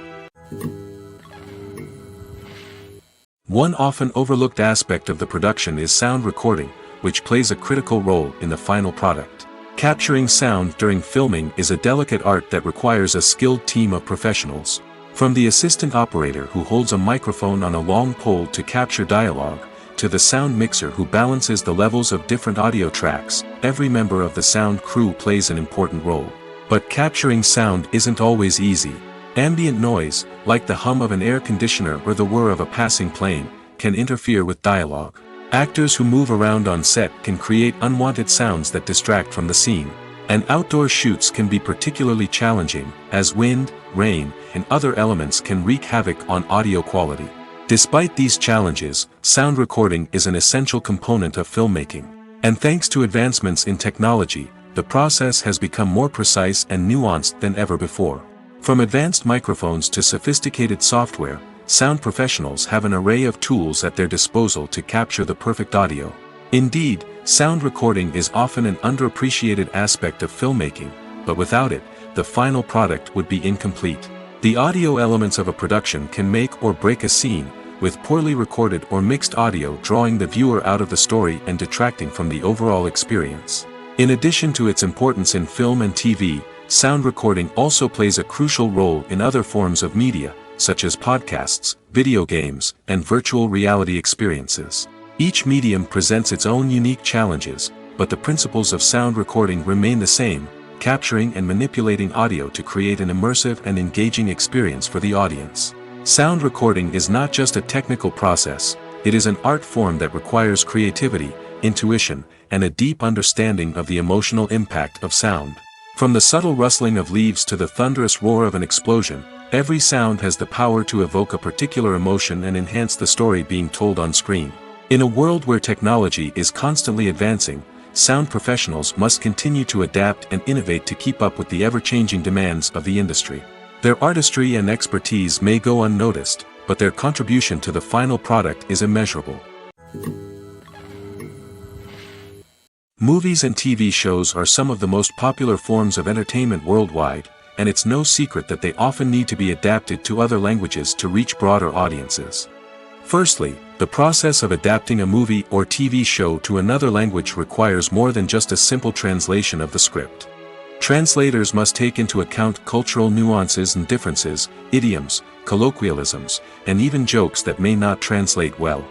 One often overlooked aspect of the production is sound recording, which plays a critical role in the final product. Capturing sound during filming is a delicate art that requires a skilled team of professionals. From the assistant operator who holds a microphone on a long pole to capture dialogue, to the sound mixer who balances the levels of different audio tracks, every member of the sound crew plays an important role. But capturing sound isn't always easy. Ambient noise, like the hum of an air conditioner or the whir of a passing plane, can interfere with dialogue. Actors who move around on set can create unwanted sounds that distract from the scene. And outdoor shoots can be particularly challenging, as wind, rain, and other elements can wreak havoc on audio quality. Despite these challenges, sound recording is an essential component of filmmaking. And thanks to advancements in technology, the process has become more precise and nuanced than ever before. From advanced microphones to sophisticated software, sound professionals have an array of tools at their disposal to capture the perfect audio. Indeed, sound recording is often an underappreciated aspect of filmmaking, but without it, the final product would be incomplete. The audio elements of a production can make or break a scene, with poorly recorded or mixed audio drawing the viewer out of the story and detracting from the overall experience. In addition to its importance in film and TV, sound recording also plays a crucial role in other forms of media, such as podcasts, video games, and virtual reality experiences. Each medium presents its own unique challenges, but the principles of sound recording remain the same, capturing and manipulating audio to create an immersive and engaging experience for the audience. Sound recording is not just a technical process, it is an art form that requires creativity, intuition, and a deep understanding of the emotional impact of sound. From the subtle rustling of leaves to the thunderous roar of an explosion, every sound has the power to evoke a particular emotion and enhance the story being told on screen. In a world where technology is constantly advancing, sound professionals must continue to adapt and innovate to keep up with the ever-changing demands of the industry. Their artistry and expertise may go unnoticed, but their contribution to the final product is immeasurable. Movies and TV shows are some of the most popular forms of entertainment worldwide, and it's no secret that they often need to be adapted to other languages to reach broader audiences. Firstly, the process of adapting a movie or TV show to another language requires more than just a simple translation of the script. Translators must take into account cultural nuances and differences, idioms, colloquialisms, and even jokes that may not translate well.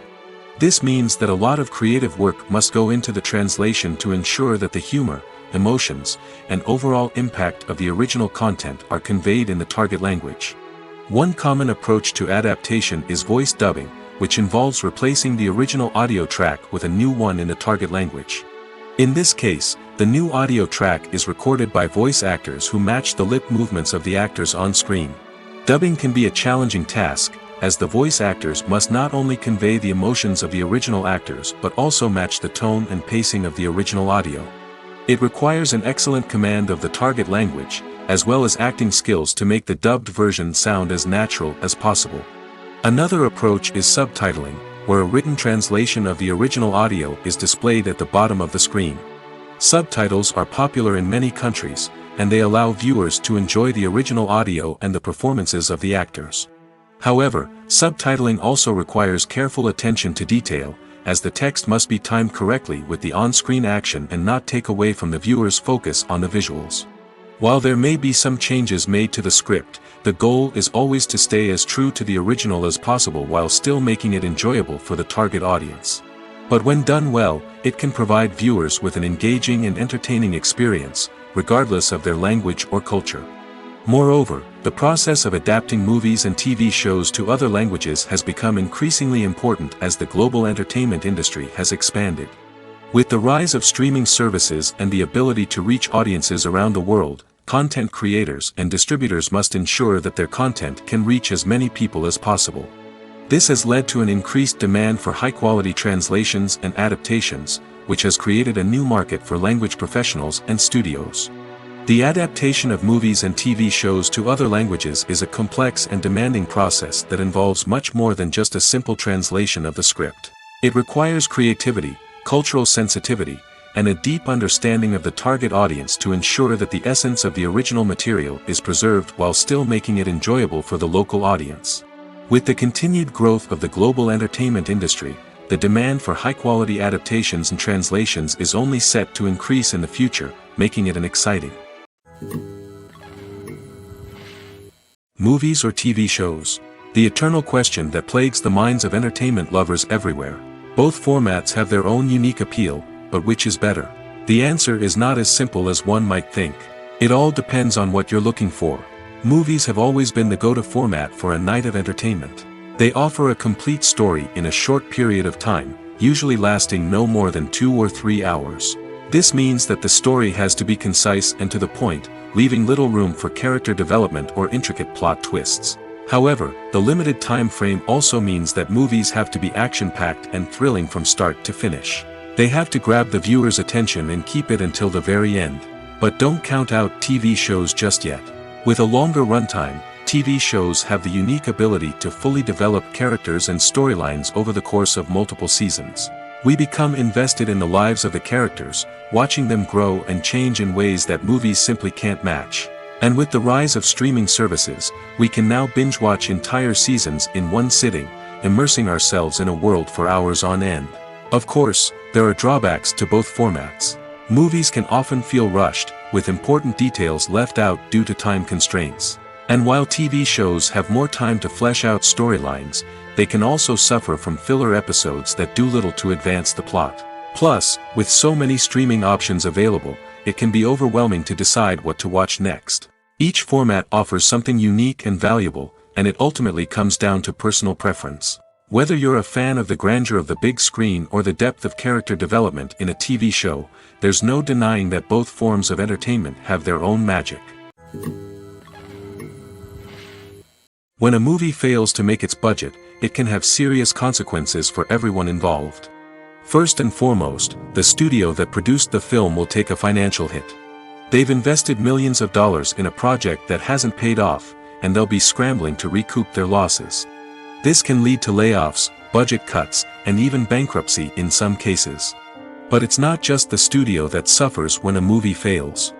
This means that a lot of creative work must go into the translation to ensure that the humor, emotions, and overall impact of the original content are conveyed in the target language. One common approach to adaptation is voice dubbing, which involves replacing the original audio track with a new one in the target language. In this case, the new audio track is recorded by voice actors who match the lip movements of the actors on screen. Dubbing can be a challenging task, as the voice actors must not only convey the emotions of the original actors but also match the tone and pacing of the original audio. It requires an excellent command of the target language, as well as acting skills to make the dubbed version sound as natural as possible. Another approach is subtitling, where a written translation of the original audio is displayed at the bottom of the screen. Subtitles are popular in many countries, and they allow viewers to enjoy the original audio and the performances of the actors. However, subtitling also requires careful attention to detail, as the text must be timed correctly with the on-screen action and not take away from the viewer's focus on the visuals. While there may be some changes made to the script, the goal is always to stay as true to the original as possible while still making it enjoyable for the target audience. But when done well, it can provide viewers with an engaging and entertaining experience, regardless of their language or culture. Moreover, the process of adapting movies and TV shows to other languages has become increasingly important as the global entertainment industry has expanded. With the rise of streaming services and the ability to reach audiences around the world, content creators and distributors must ensure that their content can reach as many people as possible. This has led to an increased demand for high-quality translations and adaptations, which has created a new market for language professionals and studios. The adaptation of movies and TV shows to other languages is a complex and demanding process that involves much more than just a simple translation of the script. It requires creativity, cultural sensitivity, and a deep understanding of the target audience to ensure that the essence of the original material is preserved while still making it enjoyable for the local audience. With the continued growth of the global entertainment industry, the demand for high-quality adaptations and translations is only set to increase in the future, making it an exciting movies or TV shows. The eternal question that plagues the minds of entertainment lovers everywhere. Both formats have their own unique appeal, but which is better? The answer is not as simple as one might think. It all depends on what you're looking for. Movies have always been the go-to format for a night of entertainment. They offer a complete story in a short period of time, usually lasting no more than 2 or 3 hours. This means that the story has to be concise and to the point, leaving little room for character development or intricate plot twists. However, the limited time frame also means that movies have to be action-packed and thrilling from start to finish. They have to grab the viewer's attention and keep it until the very end. But don't count out TV shows just yet. With a longer runtime, TV shows have the unique ability to fully develop characters and storylines over the course of multiple seasons. We become invested in the lives of the characters, watching them grow and change in ways that movies simply can't match. And with the rise of streaming services, we can now binge-watch entire seasons in one sitting, immersing ourselves in a world for hours on end. Of course, there are drawbacks to both formats. Movies can often feel rushed, with important details left out due to time constraints. And while TV shows have more time to flesh out storylines, they can also suffer from filler episodes that do little to advance the plot. Plus, with so many streaming options available, it can be overwhelming to decide what to watch next. Each format offers something unique and valuable, and it ultimately comes down to personal preference. Whether you're a fan of the grandeur of the big screen or the depth of character development in a TV show, there's no denying that both forms of entertainment have their own magic. When a movie fails to make its budget, it can have serious consequences for everyone involved. First and foremost, the studio that produced the film will take a financial hit. They've invested millions of dollars in a project that hasn't paid off, and they'll be scrambling to recoup their losses. This can lead to layoffs, budget cuts, and even bankruptcy in some cases. But it's not just the studio that suffers when a movie fails.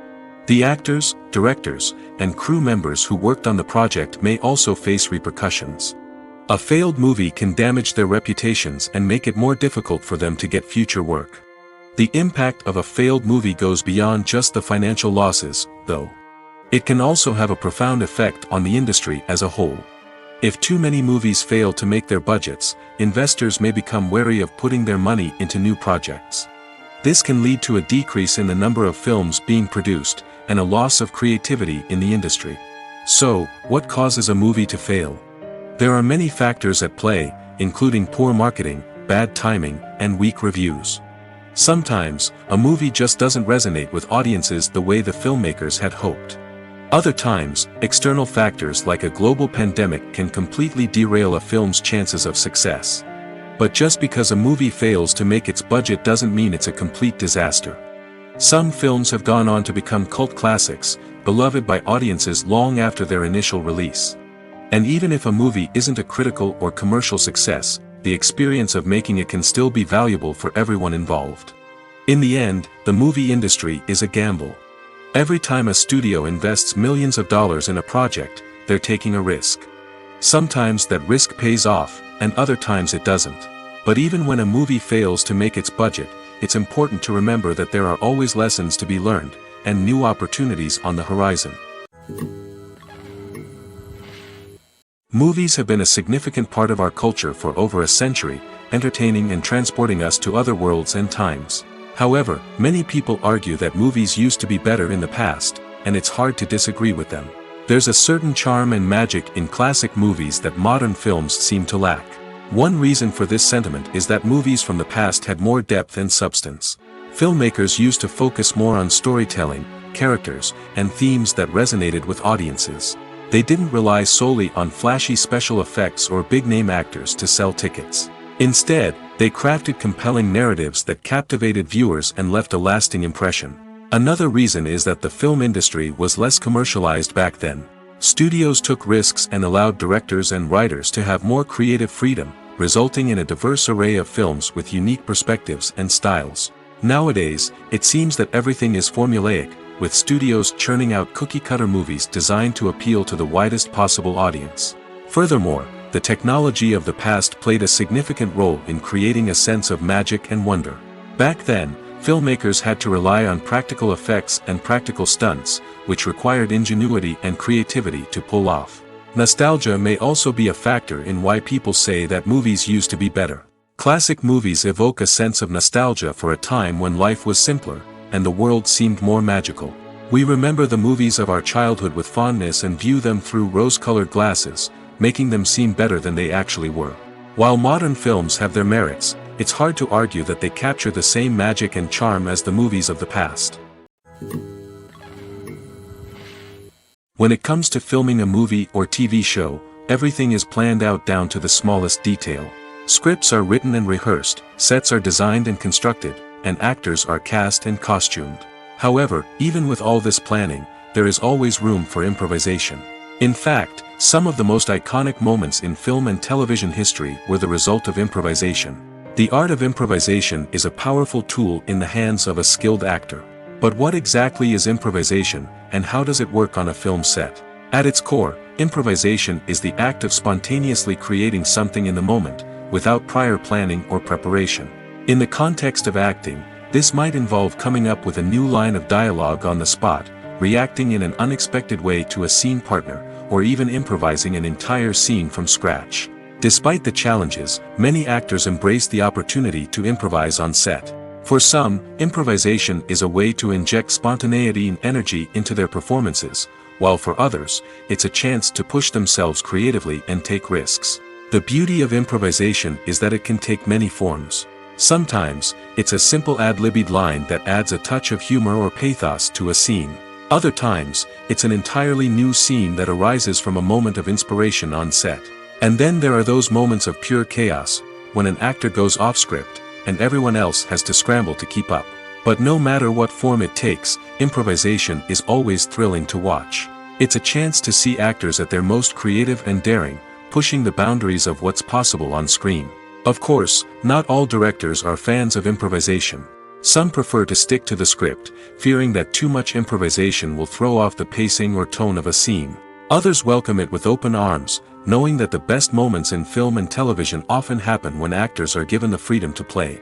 The actors, directors, and crew members who worked on the project may also face repercussions. A failed movie can damage their reputations and make it more difficult for them to get future work. The impact of a failed movie goes beyond just the financial losses, though. It can also have a profound effect on the industry as a whole. If too many movies fail to make their budgets, investors may become wary of putting their money into new projects. This can lead to a decrease in the number of films being produced, and a loss of creativity in the industry. So, what causes a movie to fail? There are many factors at play, including poor marketing, bad timing, and weak reviews. Sometimes, a movie just doesn't resonate with audiences the way the filmmakers had hoped. Other times, external factors like a global pandemic can completely derail a film's chances of success. But just because a movie fails to make its budget doesn't mean it's a complete disaster. Some films have gone on to become cult classics, beloved by audiences long after their initial release. And even if a movie isn't a critical or commercial success, the experience of making it can still be valuable for everyone involved. In the end, the movie industry is a gamble. Every time a studio invests millions of dollars in a project, they're taking a risk. Sometimes that risk pays off, and other times it doesn't. But even when a movie fails to make its budget, it's important to remember that there are always lessons to be learned, and new opportunities on the horizon. Movies have been a significant part of our culture for over a century, entertaining and transporting us to other worlds and times. However, many people argue that movies used to be better in the past, and it's hard to disagree with them. There's a certain charm and magic in classic movies that modern films seem to lack. One reason for this sentiment is that movies from the past had more depth and substance. Filmmakers used to focus more on storytelling, characters, and themes that resonated with audiences. They didn't rely solely on flashy special effects or big-name actors to sell tickets. Instead, they crafted compelling narratives that captivated viewers and left a lasting impression. Another reason is that the film industry was less commercialized back then. Studios took risks and allowed directors and writers to have more creative freedom, resulting in a diverse array of films with unique perspectives and styles. Nowadays, it seems that everything is formulaic, with studios churning out cookie-cutter movies designed to appeal to the widest possible audience. Furthermore, the technology of the past played a significant role in creating a sense of magic and wonder. Back then, filmmakers had to rely on practical effects and practical stunts, which required ingenuity and creativity to pull off. Nostalgia may also be a factor in why people say that movies used to be better. Classic movies evoke a sense of nostalgia for a time when life was simpler, and the world seemed more magical. We remember the movies of our childhood with fondness and view them through rose-colored glasses, making them seem better than they actually were. While modern films have their merits, it's hard to argue that they capture the same magic and charm as the movies of the past. When it comes to filming a movie or TV show, everything is planned out down to the smallest detail. Scripts are written and rehearsed, sets are designed and constructed, and actors are cast and costumed. However, even with all this planning, there is always room for improvisation. In fact, some of the most iconic moments in film and television history were the result of improvisation. The art of improvisation is a powerful tool in the hands of a skilled actor. But what exactly is improvisation, and how does it work on a film set? At its core, improvisation is the act of spontaneously creating something in the moment, without prior planning or preparation. In the context of acting, this might involve coming up with a new line of dialogue on the spot, reacting in an unexpected way to a scene partner, or even improvising an entire scene from scratch. Despite the challenges, many actors embrace the opportunity to improvise on set. For some, improvisation is a way to inject spontaneity and energy into their performances, while for others, it's a chance to push themselves creatively and take risks. The beauty of improvisation is that it can take many forms. Sometimes, it's a simple ad-libbed line that adds a touch of humor or pathos to a scene. Other times, it's an entirely new scene that arises from a moment of inspiration on set. And then there are those moments of pure chaos, when an actor goes off script, and everyone else has to scramble to keep up. But no matter what form it takes, improvisation is always thrilling to watch. It's a chance to see actors at their most creative and daring, pushing the boundaries of what's possible on screen. Of course, not all directors are fans of improvisation. Some prefer to stick to the script, fearing that too much improvisation will throw off the pacing or tone of a scene. Others welcome it with open arms, knowing that the best moments in film and television often happen when actors are given the freedom to play.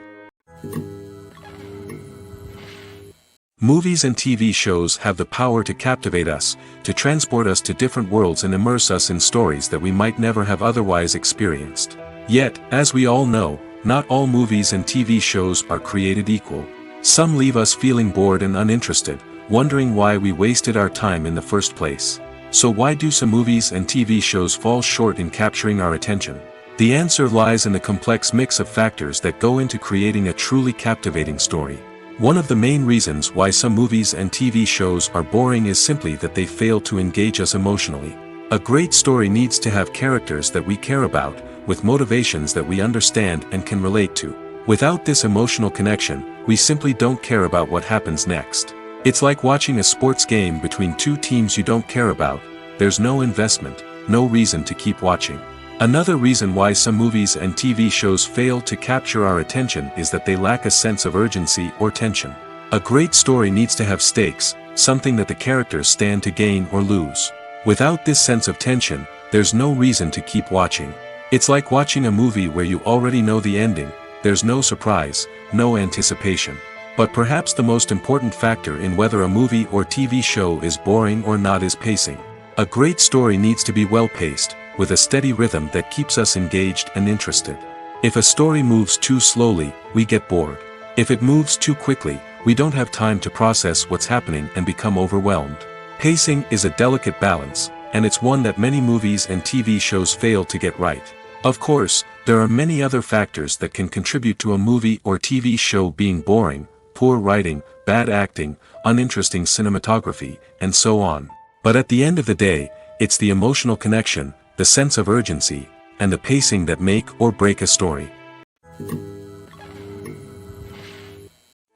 Movies and TV shows have the power to captivate us, to transport us to different worlds and immerse us in stories that we might never have otherwise experienced. Yet, as we all know, not all movies and TV shows are created equal. Some leave us feeling bored and uninterested, wondering why we wasted our time in the first place. So why do some movies and TV shows fall short in capturing our attention? The answer lies in the complex mix of factors that go into creating a truly captivating story. One of the main reasons why some movies and TV shows are boring is simply that they fail to engage us emotionally. A great story needs to have characters that we care about, with motivations that we understand and can relate to. Without this emotional connection, we simply don't care about what happens next. It's like watching a sports game between two teams you don't care about. There's no investment, no reason to keep watching. Another reason why some movies and TV shows fail to capture our attention is that they lack a sense of urgency or tension. A great story needs to have stakes, something that the characters stand to gain or lose. Without this sense of tension, there's no reason to keep watching. It's like watching a movie where you already know the ending. There's no surprise, no anticipation. But perhaps the most important factor in whether a movie or TV show is boring or not is pacing. A great story needs to be well-paced, with a steady rhythm that keeps us engaged and interested. If a story moves too slowly, we get bored. If it moves too quickly, we don't have time to process what's happening and become overwhelmed. Pacing is a delicate balance, and it's one that many movies and TV shows fail to get right. Of course, there are many other factors that can contribute to a movie or TV show being boring: poor writing, bad acting, uninteresting cinematography, and so on. But at the end of the day, it's the emotional connection, the sense of urgency, and the pacing that make or break a story.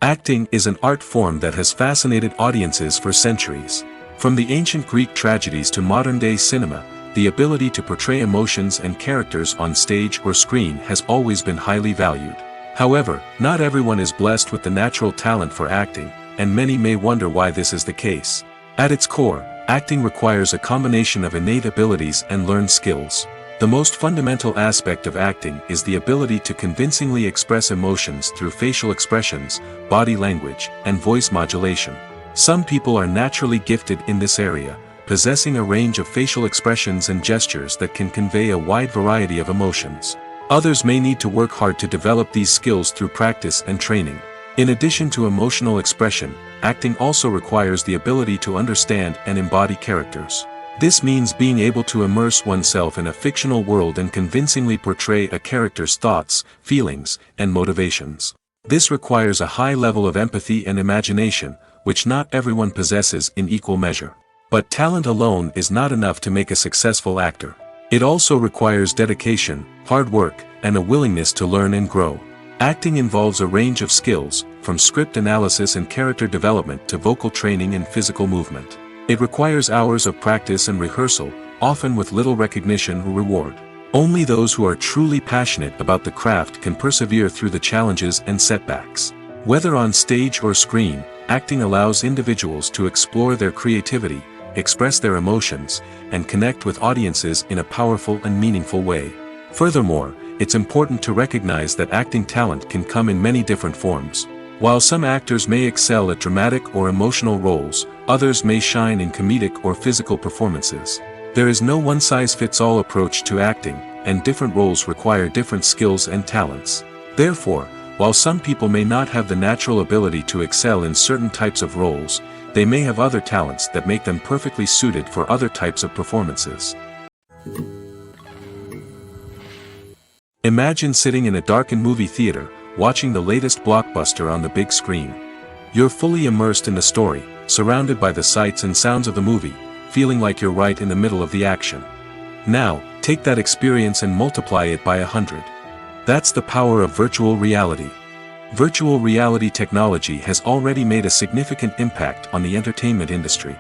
Acting is an art form that has fascinated audiences for centuries. From the ancient Greek tragedies to modern-day cinema, the ability to portray emotions and characters on stage or screen has always been highly valued. However, not everyone is blessed with the natural talent for acting, and many may wonder why this is the case. At its core, acting requires a combination of innate abilities and learned skills. The most fundamental aspect of acting is the ability to convincingly express emotions through facial expressions, body language, and voice modulation. Some people are naturally gifted in this area, possessing a range of facial expressions and gestures that can convey a wide variety of emotions. Others may need to work hard to develop these skills through practice and training. In addition to emotional expression, acting also requires the ability to understand and embody characters. This means being able to immerse oneself in a fictional world and convincingly portray a character's thoughts, feelings, and motivations. This requires a high level of empathy and imagination, which not everyone possesses in equal measure. But talent alone is not enough to make a successful actor. It also requires dedication, hard work, and a willingness to learn and grow. Acting involves a range of skills, from script analysis and character development to vocal training and physical movement. It requires hours of practice and rehearsal, often with little recognition or reward. Only those who are truly passionate about the craft can persevere through the challenges and setbacks. Whether on stage or screen, acting allows individuals to explore their creativity, express their emotions, and connect with audiences in a powerful and meaningful way. Furthermore, it's important to recognize that acting talent can come in many different forms. While some actors may excel at dramatic or emotional roles, others may shine in comedic or physical performances. There is no one-size-fits-all approach to acting, and different roles require different skills and talents. Therefore, while some people may not have the natural ability to excel in certain types of roles, they may have other talents that make them perfectly suited for other types of performances. Imagine sitting in a darkened movie theater, watching the latest blockbuster on the big screen. You're fully immersed in the story, surrounded by the sights and sounds of the movie, feeling like you're right in the middle of the action. Now, take that experience and multiply it by 100. That's the power of virtual reality. Virtual reality technology has already made a significant impact on the entertainment industry.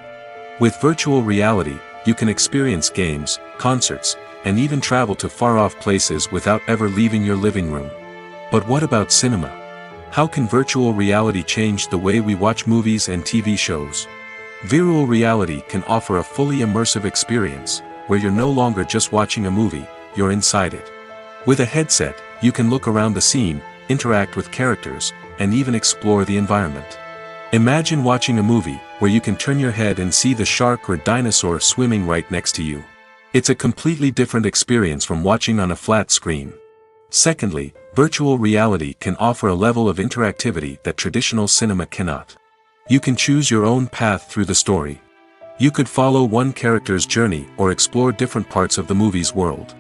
With virtual reality, you can experience games, concerts, and even travel to far-off places without ever leaving your living room. But what about cinema? How can virtual reality change the way we watch movies and TV shows? Virtual reality can offer a fully immersive experience, where you're no longer just watching a movie, you're inside it. With a headset, you can look around the scene, interact with characters, and even explore the environment. Imagine watching a movie where you can turn your head and see the shark or dinosaur swimming right next to you. It's a completely different experience from watching on a flat screen. Secondly, virtual reality can offer a level of interactivity that traditional cinema cannot. You can choose your own path through the story. You could follow one character's journey or explore different parts of the movie's world.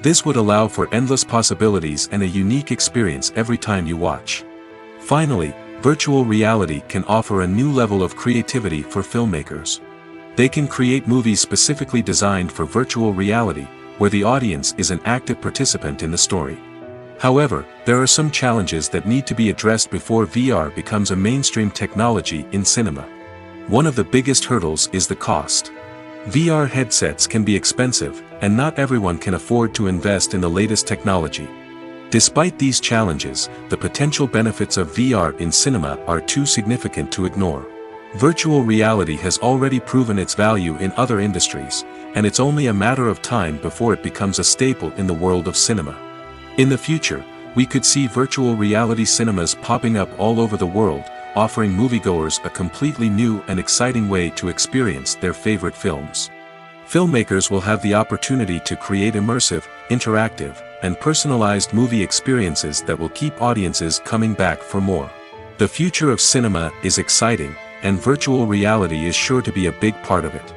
This would allow for endless possibilities and a unique experience every time you watch. Finally, virtual reality can offer a new level of creativity for filmmakers. They can create movies specifically designed for virtual reality, where the audience is an active participant in the story. However, there are some challenges that need to be addressed before VR becomes a mainstream technology in cinema. One of the biggest hurdles is the cost. VR headsets can be expensive, and not everyone can afford to invest in the latest technology. Despite these challenges, the potential benefits of VR in cinema are too significant to ignore. Virtual reality has already proven its value in other industries, and it's only a matter of time before it becomes a staple in the world of cinema. In the future, we could see virtual reality cinemas popping up all over the world, offering moviegoers a completely new and exciting way to experience their favorite films. Filmmakers will have the opportunity to create immersive, interactive, and personalized movie experiences that will keep audiences coming back for more. The future of cinema is exciting, and virtual reality is sure to be a big part of it.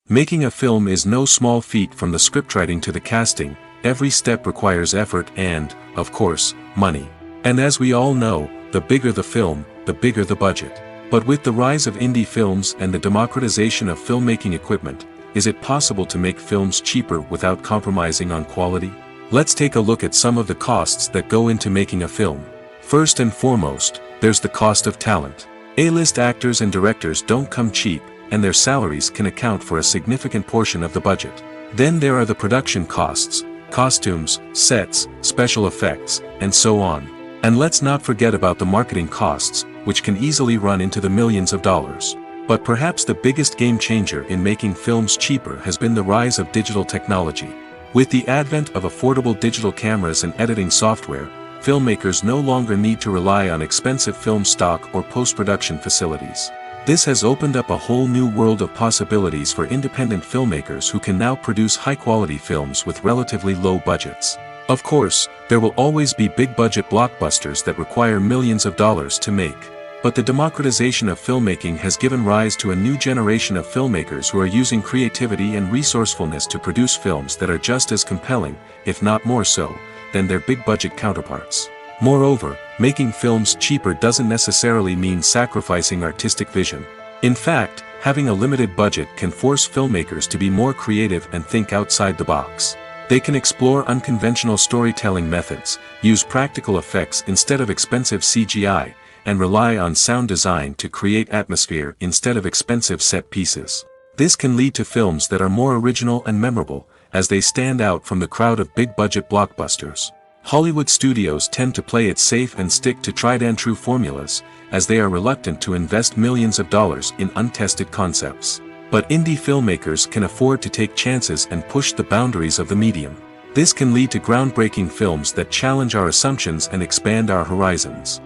Making a film is no small feat. From the scriptwriting to the casting, every step requires effort and, of course, money. And as we all know, the bigger the film, the bigger the budget. But with the rise of indie films and the democratization of filmmaking equipment, is it possible to make films cheaper without compromising on quality? Let's take a look at some of the costs that go into making a film. First and foremost, there's the cost of talent. A-list actors and directors don't come cheap, and their salaries can account for a significant portion of the budget. Then there are the production costs, costumes, sets, special effects, and so on. And let's not forget about the marketing costs, which can easily run into the millions of dollars. But perhaps the biggest game changer in making films cheaper has been the rise of digital technology. With the advent of affordable digital cameras and editing software, filmmakers no longer need to rely on expensive film stock or post-production facilities. This has opened up a whole new world of possibilities for independent filmmakers who can now produce high-quality films with relatively low budgets. Of course, there will always be big-budget blockbusters that require millions of dollars to make. But the democratization of filmmaking has given rise to a new generation of filmmakers who are using creativity and resourcefulness to produce films that are just as compelling, if not more so, than their big-budget counterparts. Moreover, making films cheaper doesn't necessarily mean sacrificing artistic vision. In fact, having a limited budget can force filmmakers to be more creative and think outside the box. They can explore unconventional storytelling methods, use practical effects instead of expensive CGI, and rely on sound design to create atmosphere instead of expensive set pieces. This can lead to films that are more original and memorable, as they stand out from the crowd of big-budget blockbusters. Hollywood studios tend to play it safe and stick to tried-and-true formulas, as they are reluctant to invest millions of dollars in untested concepts. But indie filmmakers can afford to take chances and push the boundaries of the medium. This can lead to groundbreaking films that challenge our assumptions and expand our horizons.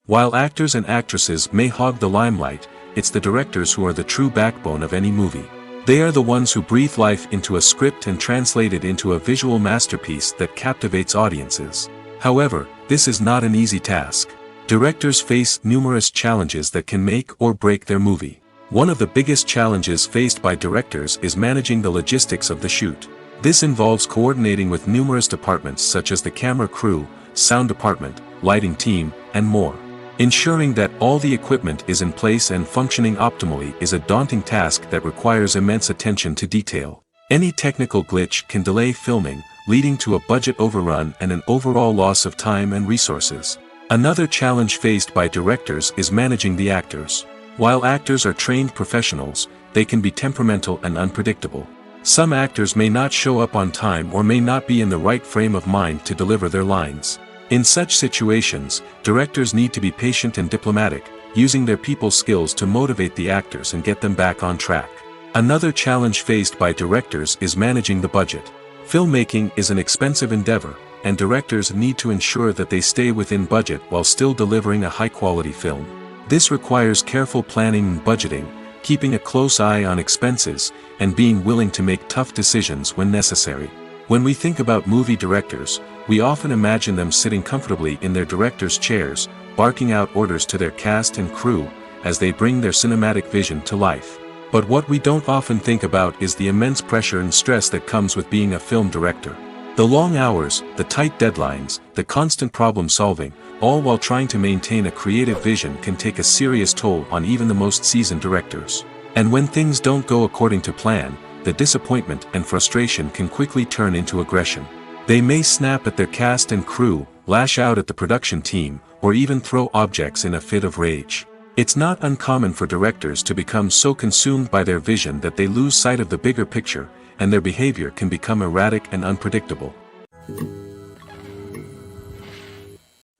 While actors and actresses may hog the limelight, it's the directors who are the true backbone of any movie. They are the ones who breathe life into a script and translate it into a visual masterpiece that captivates audiences. However, this is not an easy task. Directors face numerous challenges that can make or break their movie. One of the biggest challenges faced by directors is managing the logistics of the shoot. This involves coordinating with numerous departments such as the camera crew, sound department, lighting team, and more. Ensuring that all the equipment is in place and functioning optimally is a daunting task that requires immense attention to detail. Any technical glitch can delay filming, leading to a budget overrun and an overall loss of time and resources. Another challenge faced by directors is managing the actors. While actors are trained professionals, they can be temperamental and unpredictable. Some actors may not show up on time or may not be in the right frame of mind to deliver their lines. In such situations, directors need to be patient and diplomatic, using their people skills to motivate the actors and get them back on track. Another challenge faced by directors is managing the budget. Filmmaking is an expensive endeavor, and directors need to ensure that they stay within budget while still delivering a high-quality film. This requires careful planning and budgeting, keeping a close eye on expenses, and being willing to make tough decisions when necessary. When we think about movie directors, we often imagine them sitting comfortably in their director's chairs, barking out orders to their cast and crew, as they bring their cinematic vision to life. But what we don't often think about is the immense pressure and stress that comes with being a film director. The long hours, the tight deadlines, the constant problem solving, all while trying to maintain a creative vision can take a serious toll on even the most seasoned directors. And when things don't go according to plan, the disappointment and frustration can quickly turn into aggression. They may snap at their cast and crew, lash out at the production team, or even throw objects in a fit of rage. It's not uncommon for directors to become so consumed by their vision that they lose sight of the bigger picture, and their behavior can become erratic and unpredictable.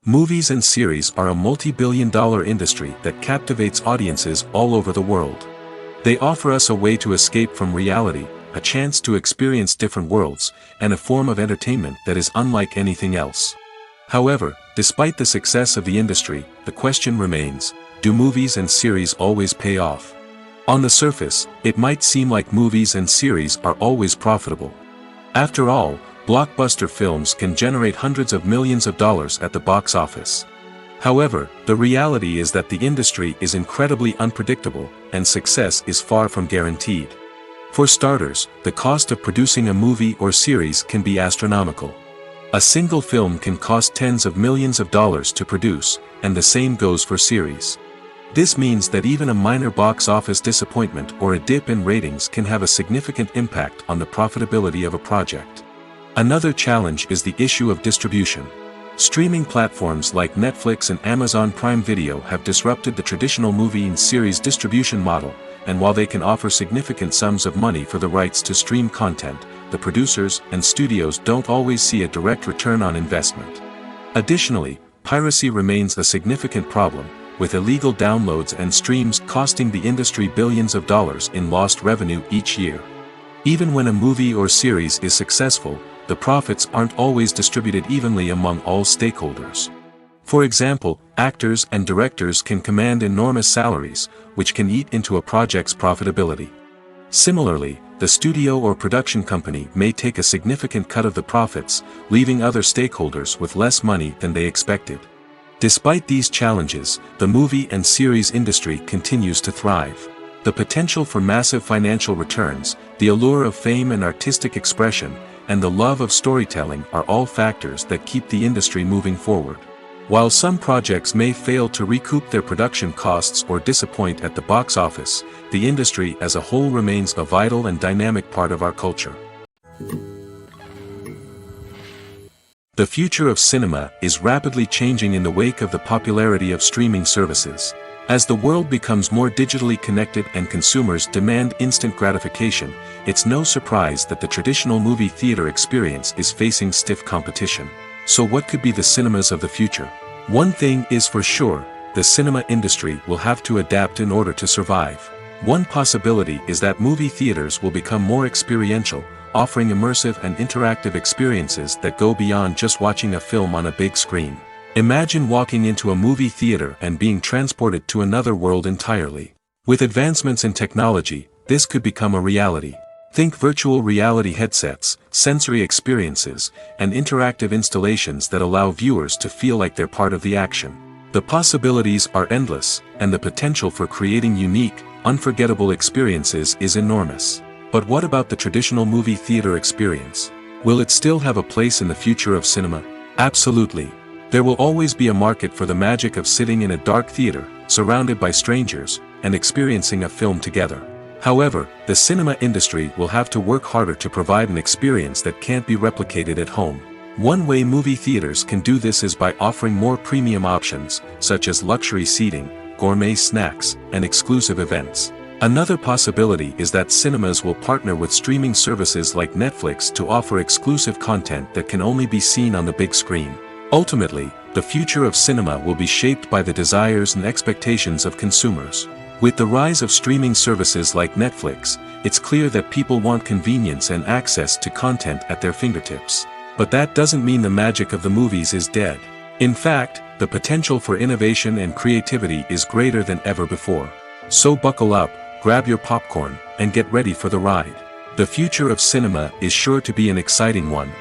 Movies and series are a multi-billion-dollar industry that captivates audiences all over the world. They offer us a way to escape from reality, a chance to experience different worlds, and a form of entertainment that is unlike anything else. However, despite the success of the industry, the question remains, do movies and series always pay off? On the surface, it might seem like movies and series are always profitable. After all, blockbuster films can generate hundreds of millions of dollars at the box office. However, the reality is that the industry is incredibly unpredictable, and success is far from guaranteed. For starters, the cost of producing a movie or series can be astronomical. A single film can cost tens of millions of dollars to produce, and the same goes for series. This means that even a minor box office disappointment or a dip in ratings can have a significant impact on the profitability of a project. Another challenge is the issue of distribution. Streaming platforms like Netflix and Amazon Prime Video have disrupted the traditional movie and series distribution model, and while they can offer significant sums of money for the rights to stream content, the producers and studios don't always see a direct return on investment. Additionally, piracy remains a significant problem, with illegal downloads and streams costing the industry billions of dollars in lost revenue each year. Even when a movie or series is successful, the profits aren't always distributed evenly among all stakeholders. For example, actors and directors can command enormous salaries, which can eat into a project's profitability. Similarly, the studio or production company may take a significant cut of the profits, leaving other stakeholders with less money than they expected. Despite these challenges, the movie and series industry continues to thrive. The potential for massive financial returns, the allure of fame and artistic expression, and the love of storytelling are all factors that keep the industry moving forward. While some projects may fail to recoup their production costs or disappoint at the box office, the industry as a whole remains a vital and dynamic part of our culture. The future of cinema is rapidly changing in the wake of the popularity of streaming services. As the world becomes more digitally connected and consumers demand instant gratification, it's no surprise that the traditional movie theater experience is facing stiff competition. So what could be the cinemas of the future? One thing is for sure, the cinema industry will have to adapt in order to survive. One possibility is that movie theaters will become more experiential, offering immersive and interactive experiences that go beyond just watching a film on a big screen. Imagine walking into a movie theater and being transported to another world entirely. With advancements in technology, this could become a reality. Think virtual reality headsets, sensory experiences, and interactive installations that allow viewers to feel like they're part of the action. The possibilities are endless, and the potential for creating unique, unforgettable experiences is enormous. But what about the traditional movie theater experience? Will it still have a place in the future of cinema? Absolutely. There will always be a market for the magic of sitting in a dark theater, surrounded by strangers, and experiencing a film together. However, the cinema industry will have to work harder to provide an experience that can't be replicated at home. One way movie theaters can do this is by offering more premium options, such as luxury seating, gourmet snacks, and exclusive events. Another possibility is that cinemas will partner with streaming services like Netflix to offer exclusive content that can only be seen on the big screen. Ultimately, the future of cinema will be shaped by the desires and expectations of consumers. With the rise of streaming services like Netflix, it's clear that people want convenience and access to content at their fingertips. But that doesn't mean the magic of the movies is dead. In fact, the potential for innovation and creativity is greater than ever before. So buckle up, grab your popcorn, and get ready for the ride. The future of cinema is sure to be an exciting one.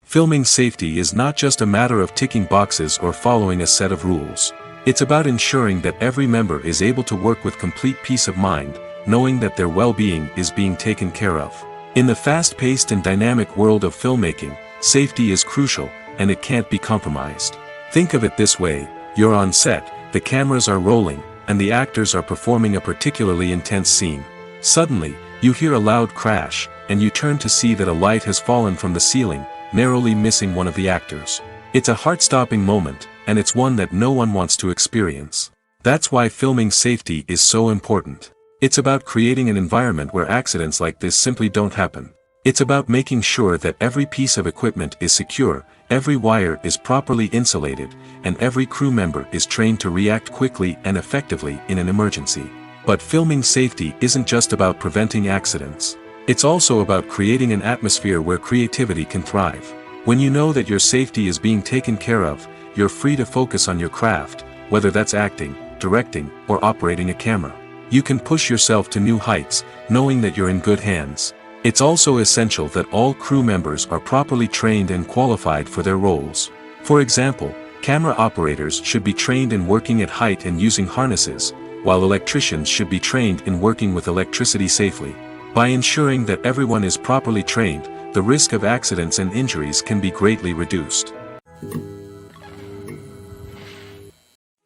Filming safety is not just a matter of ticking boxes or following a set of rules. It's about ensuring that every member is able to work with complete peace of mind, knowing that their well-being is being taken care of. In the fast-paced and dynamic world of filmmaking, safety is crucial, and it can't be compromised. Think of it this way: you're on set, the cameras are rolling, and the actors are performing a particularly intense scene. Suddenly, you hear a loud crash, and you turn to see that a light has fallen from the ceiling, narrowly missing one of the actors. It's a heart-stopping moment, and it's one that no one wants to experience. That's why filming safety is so important. It's about creating an environment where accidents like this simply don't happen. It's about making sure that every piece of equipment is secure, every wire is properly insulated, and every crew member is trained to react quickly and effectively in an emergency. But filming safety isn't just about preventing accidents. It's also about creating an atmosphere where creativity can thrive. When you know that your safety is being taken care of, you're free to focus on your craft, whether that's acting, directing, or operating a camera. You can push yourself to new heights, knowing that you're in good hands. It's also essential that all crew members are properly trained and qualified for their roles. For example, camera operators should be trained in working at height and using harnesses, while electricians should be trained in working with electricity safely. By ensuring that everyone is properly trained, the risk of accidents and injuries can be greatly reduced.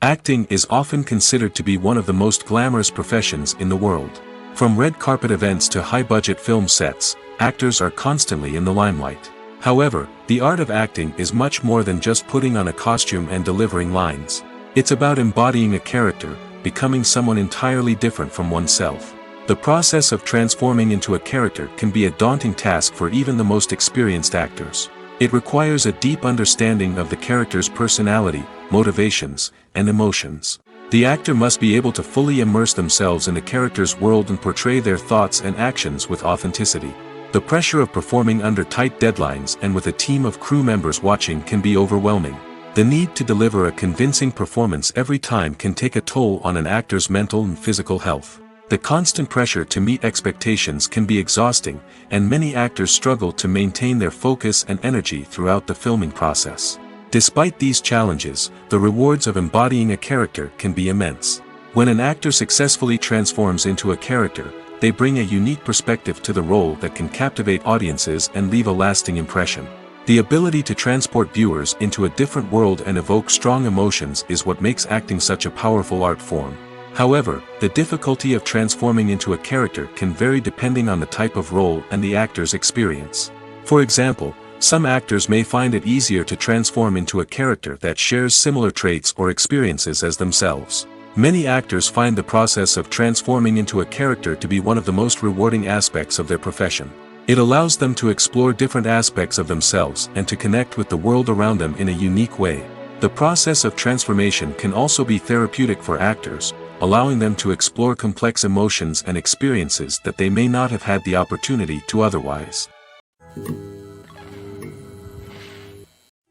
Acting is often considered to be one of the most glamorous professions in the world. From red carpet events to high-budget film sets, actors are constantly in the limelight. However, the art of acting is much more than just putting on a costume and delivering lines. It's about embodying a character, becoming someone entirely different from oneself. The process of transforming into a character can be a daunting task for even the most experienced actors. It requires a deep understanding of the character's personality, motivations, and emotions. The actor must be able to fully immerse themselves in the character's world and portray their thoughts and actions with authenticity. The pressure of performing under tight deadlines and with a team of crew members watching can be overwhelming. The need to deliver a convincing performance every time can take a toll on an actor's mental and physical health. The constant pressure to meet expectations can be exhausting, and many actors struggle to maintain their focus and energy throughout the filming process. Despite these challenges, the rewards of embodying a character can be immense. When an actor successfully transforms into a character, they bring a unique perspective to the role that can captivate audiences and leave a lasting impression. The ability to transport viewers into a different world and evoke strong emotions is what makes acting such a powerful art form. However, the difficulty of transforming into a character can vary depending on the type of role and the actor's experience. For example, some actors may find it easier to transform into a character that shares similar traits or experiences as themselves. Many actors find the process of transforming into a character to be one of the most rewarding aspects of their profession. It allows them to explore different aspects of themselves and to connect with the world around them in a unique way. The process of transformation can also be therapeutic for actors, allowing them to explore complex emotions and experiences that they may not have had the opportunity to otherwise.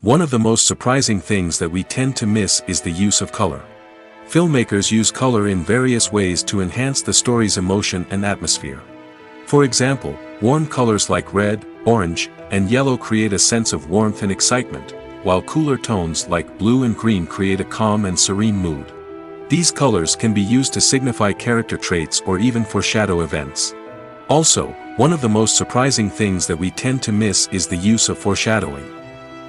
One of the most surprising things that we tend to miss is the use of color. Filmmakers use color in various ways to enhance the story's emotion and atmosphere. For example, warm colors like red, orange, and yellow create a sense of warmth and excitement, while cooler tones like blue and green create a calm and serene mood. These colors can be used to signify character traits or even foreshadow events. Also, one of the most surprising things that we tend to miss is the use of foreshadowing.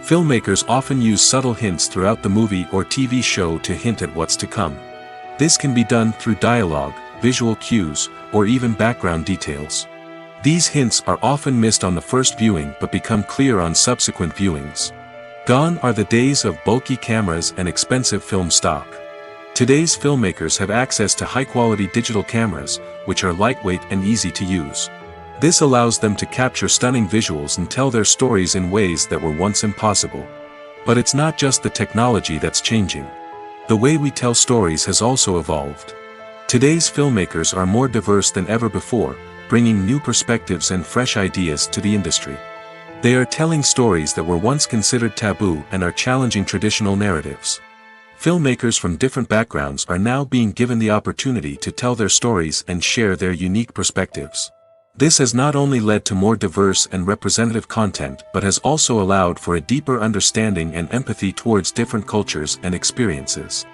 Filmmakers often use subtle hints throughout the movie or TV show to hint at what's to come. This can be done through dialogue, visual cues, or even background details. These hints are often missed on the first viewing but become clear on subsequent viewings. Gone are the days of bulky cameras and expensive film stock. Today's filmmakers have access to high-quality digital cameras, which are lightweight and easy to use. This allows them to capture stunning visuals and tell their stories in ways that were once impossible. But it's not just the technology that's changing. The way we tell stories has also evolved. Today's filmmakers are more diverse than ever before, bringing new perspectives and fresh ideas to the industry. They are telling stories that were once considered taboo and are challenging traditional narratives. Filmmakers from different backgrounds are now being given the opportunity to tell their stories and share their unique perspectives. This has not only led to more diverse and representative content but has also allowed for a deeper understanding and empathy towards different cultures and experiences.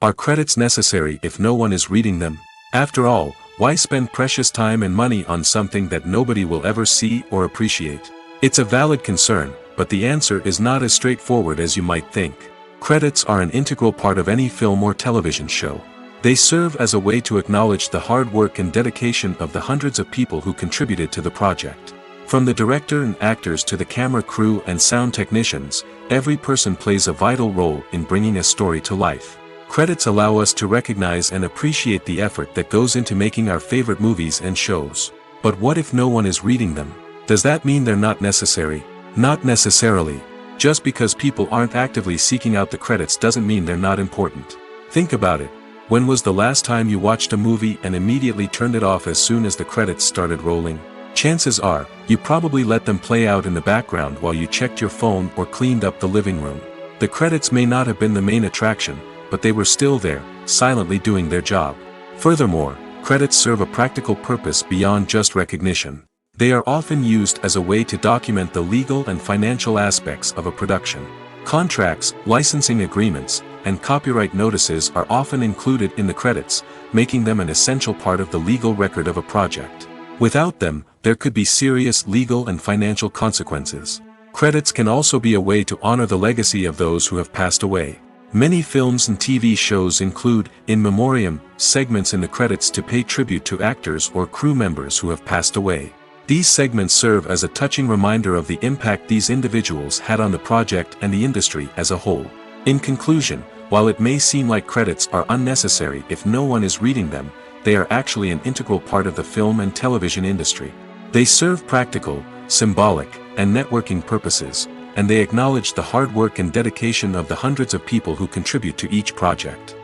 Are credits necessary if no one is reading them? After all, why spend precious time and money on something that nobody will ever see or appreciate? It's a valid concern, but the answer is not as straightforward as you might think. Credits are an integral part of any film or television show. They serve as a way to acknowledge the hard work and dedication of the hundreds of people who contributed to the project. From the director and actors to the camera crew and sound technicians, every person plays a vital role in bringing a story to life. Credits allow us to recognize and appreciate the effort that goes into making our favorite movies and shows. But what if no one is reading them? Does that mean they're not necessary? Not necessarily. Just because people aren't actively seeking out the credits doesn't mean they're not important. Think about it. When was the last time you watched a movie and immediately turned it off as soon as the credits started rolling? Chances are, you probably let them play out in the background while you checked your phone or cleaned up the living room. The credits may not have been the main attraction, but they were still there, silently doing their job. Furthermore, credits serve a practical purpose beyond just recognition. They are often used as a way to document the legal and financial aspects of a production. Contracts, licensing agreements, and copyright notices are often included in the credits, making them an essential part of the legal record of a project. Without them, there could be serious legal and financial consequences. Credits can also be a way to honor the legacy of those who have passed away. Many films and TV shows include, in memoriam, segments in the credits to pay tribute to actors or crew members who have passed away. These segments serve as a touching reminder of the impact these individuals had on the project and the industry as a whole. In conclusion, while it may seem like credits are unnecessary if no one is reading them, they are actually an integral part of the film and television industry. They serve practical, symbolic, and networking purposes, and they acknowledge the hard work and dedication of the hundreds of people who contribute to each project.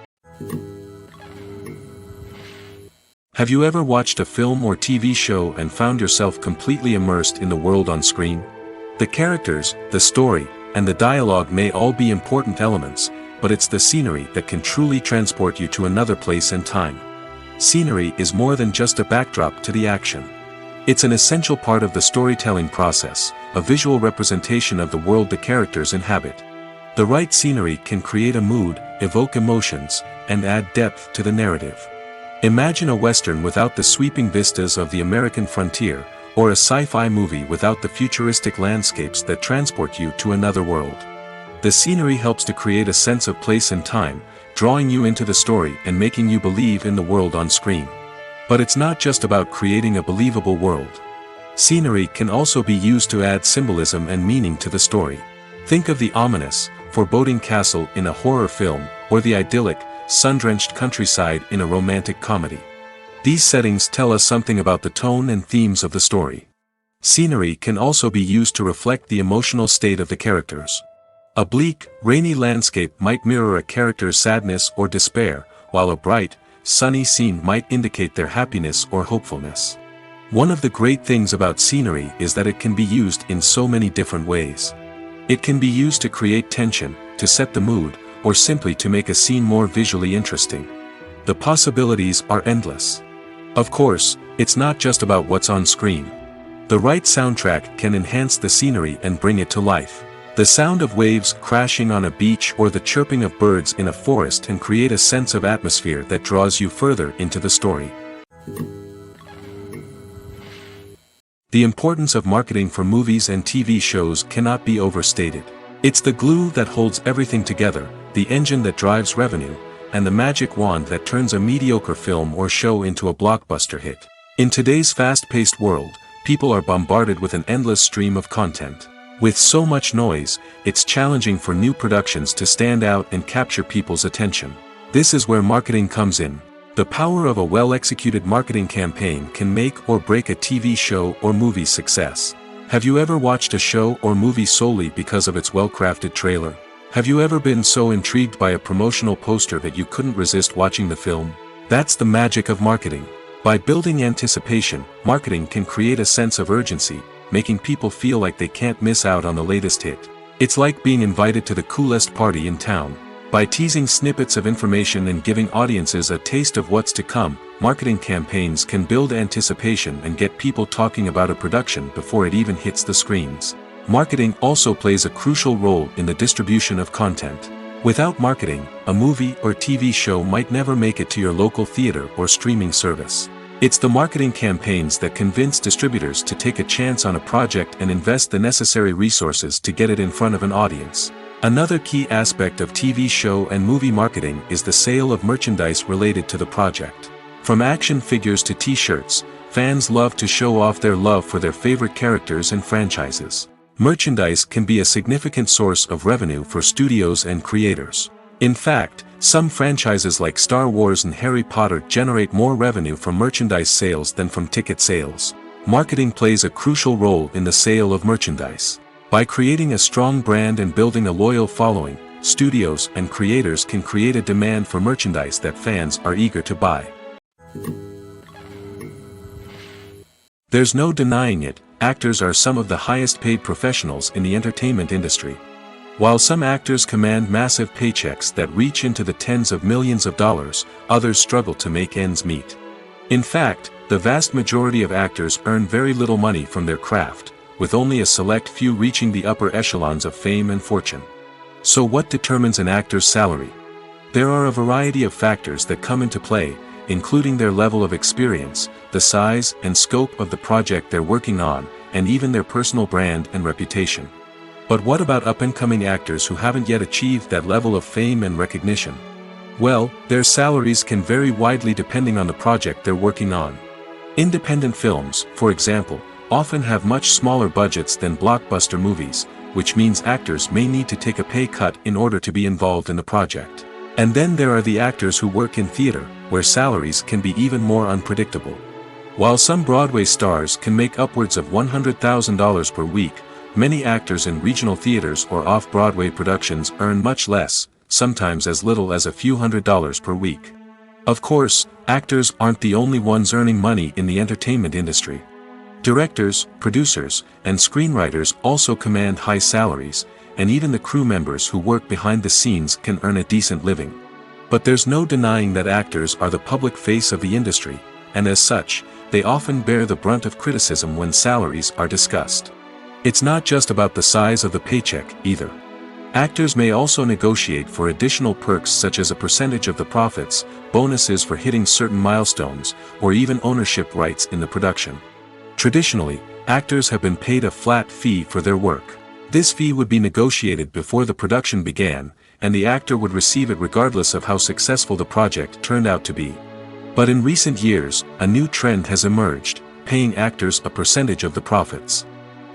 Have you ever watched a film or TV show and found yourself completely immersed in the world on screen? The characters, the story, and the dialogue may all be important elements, but it's the scenery that can truly transport you to another place and time. Scenery is more than just a backdrop to the action. It's an essential part of the storytelling process, a visual representation of the world the characters inhabit. The right scenery can create a mood, evoke emotions, and add depth to the narrative. Imagine a Western without the sweeping vistas of the American frontier, or a sci-fi movie without the futuristic landscapes that transport you to another world. The scenery helps to create a sense of place and time, drawing you into the story and making you believe in the world on screen. But it's not just about creating a believable world. Scenery can also be used to add symbolism and meaning to the story. Think of the ominous, foreboding castle in a horror film, or the idyllic, sun-drenched countryside in a romantic comedy. These settings tell us something about the tone and themes of the story. Scenery can also be used to reflect the emotional state of the characters. A bleak, rainy landscape might mirror a character's sadness or despair, while a bright, sunny scene might indicate their happiness or hopefulness. One of the great things about scenery is that it can be used in so many different ways. It can be used to create tension, to set the mood, or simply to make a scene more visually interesting. The possibilities are endless. Of course, it's not just about what's on screen. The right soundtrack can enhance the scenery and bring it to life. The sound of waves crashing on a beach or the chirping of birds in a forest can create a sense of atmosphere that draws you further into the story. The importance of marketing for movies and TV shows cannot be overstated. It's the glue that holds everything together, the engine that drives revenue, and the magic wand that turns a mediocre film or show into a blockbuster hit. In today's fast-paced world, people are bombarded with an endless stream of content. With so much noise, it's challenging for new productions to stand out and capture people's attention. This is where marketing comes in. The power of a well-executed marketing campaign can make or break a TV show or movie's success. Have you ever watched a show or movie solely because of its well-crafted trailer? Have you ever been so intrigued by a promotional poster that you couldn't resist watching the film? That's the magic of marketing. By building anticipation, marketing can create a sense of urgency, making people feel like they can't miss out on the latest hit. It's like being invited to the coolest party in town. By teasing snippets of information and giving audiences a taste of what's to come, marketing campaigns can build anticipation and get people talking about a production before it even hits the screens. marketing also plays a crucial role in the distribution of content. Without marketing, a movie or TV show might never make it to your local theater or streaming service. It's the marketing campaigns that convince distributors to take a chance on a project and invest the necessary resources to get it in front of an audience. Another key aspect of TV show and movie marketing is the sale of merchandise related to the project. From action figures to t-shirts, fans love to show off their love for their favorite characters and franchises. Merchandise can be a significant source of revenue for studios and creators. In fact, some franchises like Star Wars and Harry Potter generate more revenue from merchandise sales than from ticket sales. Marketing plays a crucial role in the sale of merchandise. By creating a strong brand and building a loyal following, studios and creators can create a demand for merchandise that fans are eager to buy. There's no denying it, actors are some of the highest paid professionals in the entertainment industry. While some actors command massive paychecks that reach into the tens of millions of dollars, others struggle to make ends meet. In fact, the vast majority of actors earn very little money from their craft, with only a select few reaching the upper echelons of fame and fortune. So what determines an actor's salary? There are a variety of factors that come into play, including their level of experience, the size and scope of the project they're working on, and even their personal brand and reputation. But what about up-and-coming actors who haven't yet achieved that level of fame and recognition? Well, their salaries can vary widely depending on the project they're working on. Independent films, for example, often have much smaller budgets than blockbuster movies, which means actors may need to take a pay cut in order to be involved in the project. And then there are the actors who work in theater, where salaries can be even more unpredictable. While some Broadway stars can make upwards of $100,000 per week, many actors in regional theaters or off-Broadway productions earn much less, sometimes as little as a few $100s per week. Of course, actors aren't the only ones earning money in the entertainment industry. Directors, producers, and screenwriters also command high salaries, and even the crew members who work behind the scenes can earn a decent living. But there's no denying that actors are the public face of the industry, and as such, they often bear the brunt of criticism when salaries are discussed. It's not just about the size of the paycheck, either. Actors may also negotiate for additional perks such as a percentage of the profits, bonuses for hitting certain milestones, or even ownership rights in the production. Traditionally, actors have been paid a flat fee for their work. This fee would be negotiated before the production began, and the actor would receive it regardless of how successful the project turned out to be. But in recent years, a new trend has emerged, paying actors a percentage of the profits.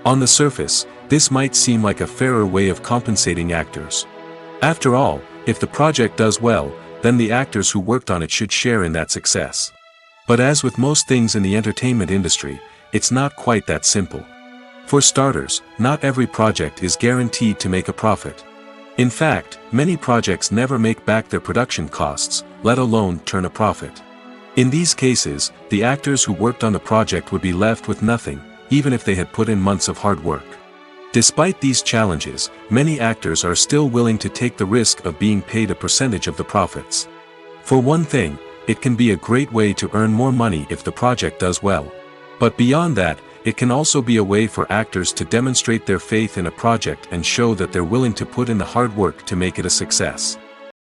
On the surface, this might seem like a fairer way of compensating actors. After all, if the project does well, then the actors who worked on it should share in that success. But as with most things in the entertainment industry, it's not quite that simple. For starters, not every project is guaranteed to make a profit. In fact, many projects never make back their production costs, let alone turn a profit. In these cases, the actors who worked on the project would be left with nothing, even if they had put in months of hard work. Despite these challenges, many actors are still willing to take the risk of being paid a percentage of the profits. For one thing, it can be a great way to earn more money if the project does well. But beyond that, it can also be a way for actors to demonstrate their faith in a project and show that they're willing to put in the hard work to make it a success.